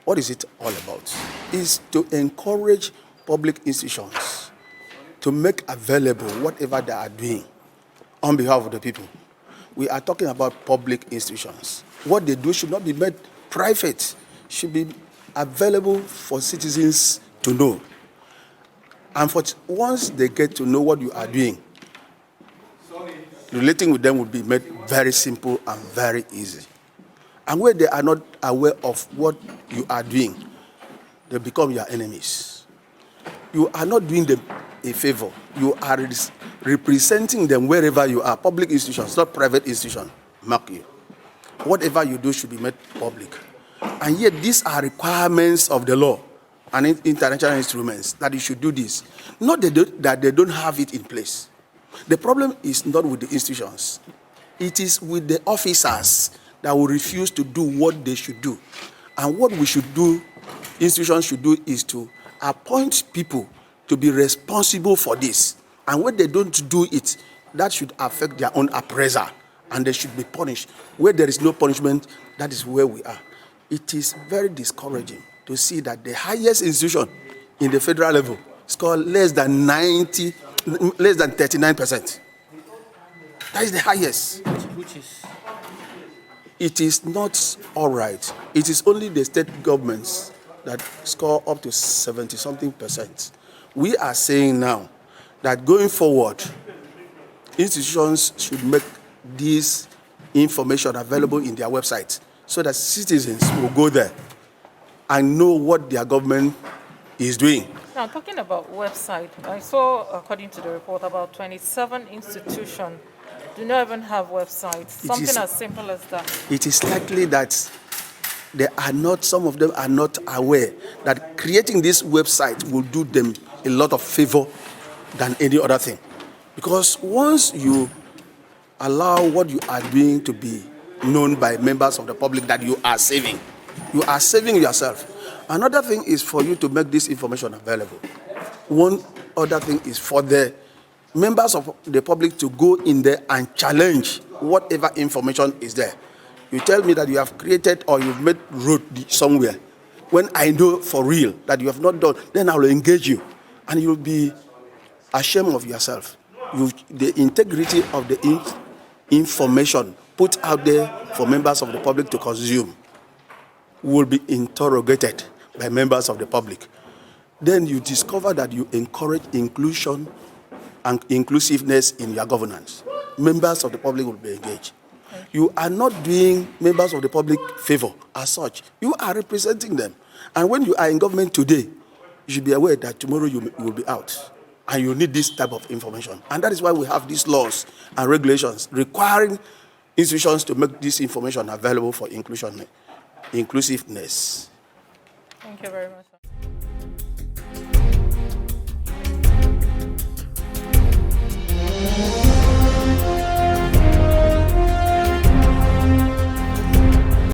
What is it all about? It's to encourage public institutions to make available whatever they are doing on behalf of the people. We are talking about public institutions. What they do should not be made private, should be available for citizens to know. And once they get to know what you are doing, relating with them will be made very simple and very easy. And where they are not aware of what you are doing, they become your enemies. You are not doing them a favor. You are representing them wherever you are. Public institutions, not private institutions. Mark you. Whatever you do should be made public. And yet these are requirements of the law and international instruments that you should do this. Not that they don't have it in place. The problem is not with the institutions. It is with the officers that will refuse to do what they should do. And what we should do, institutions should do, is to appoint people to be responsible for this. And when they don't do it, that should affect their own appraiser, and they should be punished. Where there is no punishment, that is where we are. It is very discouraging to see that the highest institution in the federal level score less than 39%. That is the highest. Which is? It is not all right. It is only the state governments that score up to 70-something%. We are saying now that going forward, institutions should make this information available in their website so that citizens will go there and know what their government is doing. Now, talking about website, I saw, according to the report, about 27 institutions do not even have websites. Something as simple as that. It is likely that some of them are not aware that creating this website will do them a lot of favor than any other thing. Because once you allow what you are doing to be known by members of the public that you are saving yourself. Another thing is for you to make this information available. One other thing is for the members of the public to go in there and challenge whatever information is there. You tell me that you have created or you've made road somewhere. When I know for real that you have not done, then I will engage you. And you'll be ashamed of yourself. The integrity of the information put out there for members of the public to consume will be interrogated by members of the public. Then you discover that you encourage inclusion and inclusiveness in your governance. Members of the public will be engaged. You are not doing members of the public favor as such. You are representing them. And when you are in government today, you should be aware that tomorrow you will be out. And you need this type of information. And that is why we have these laws and regulations requiring institutions to make this information available for inclusiveness. Thank you very much. Thank you.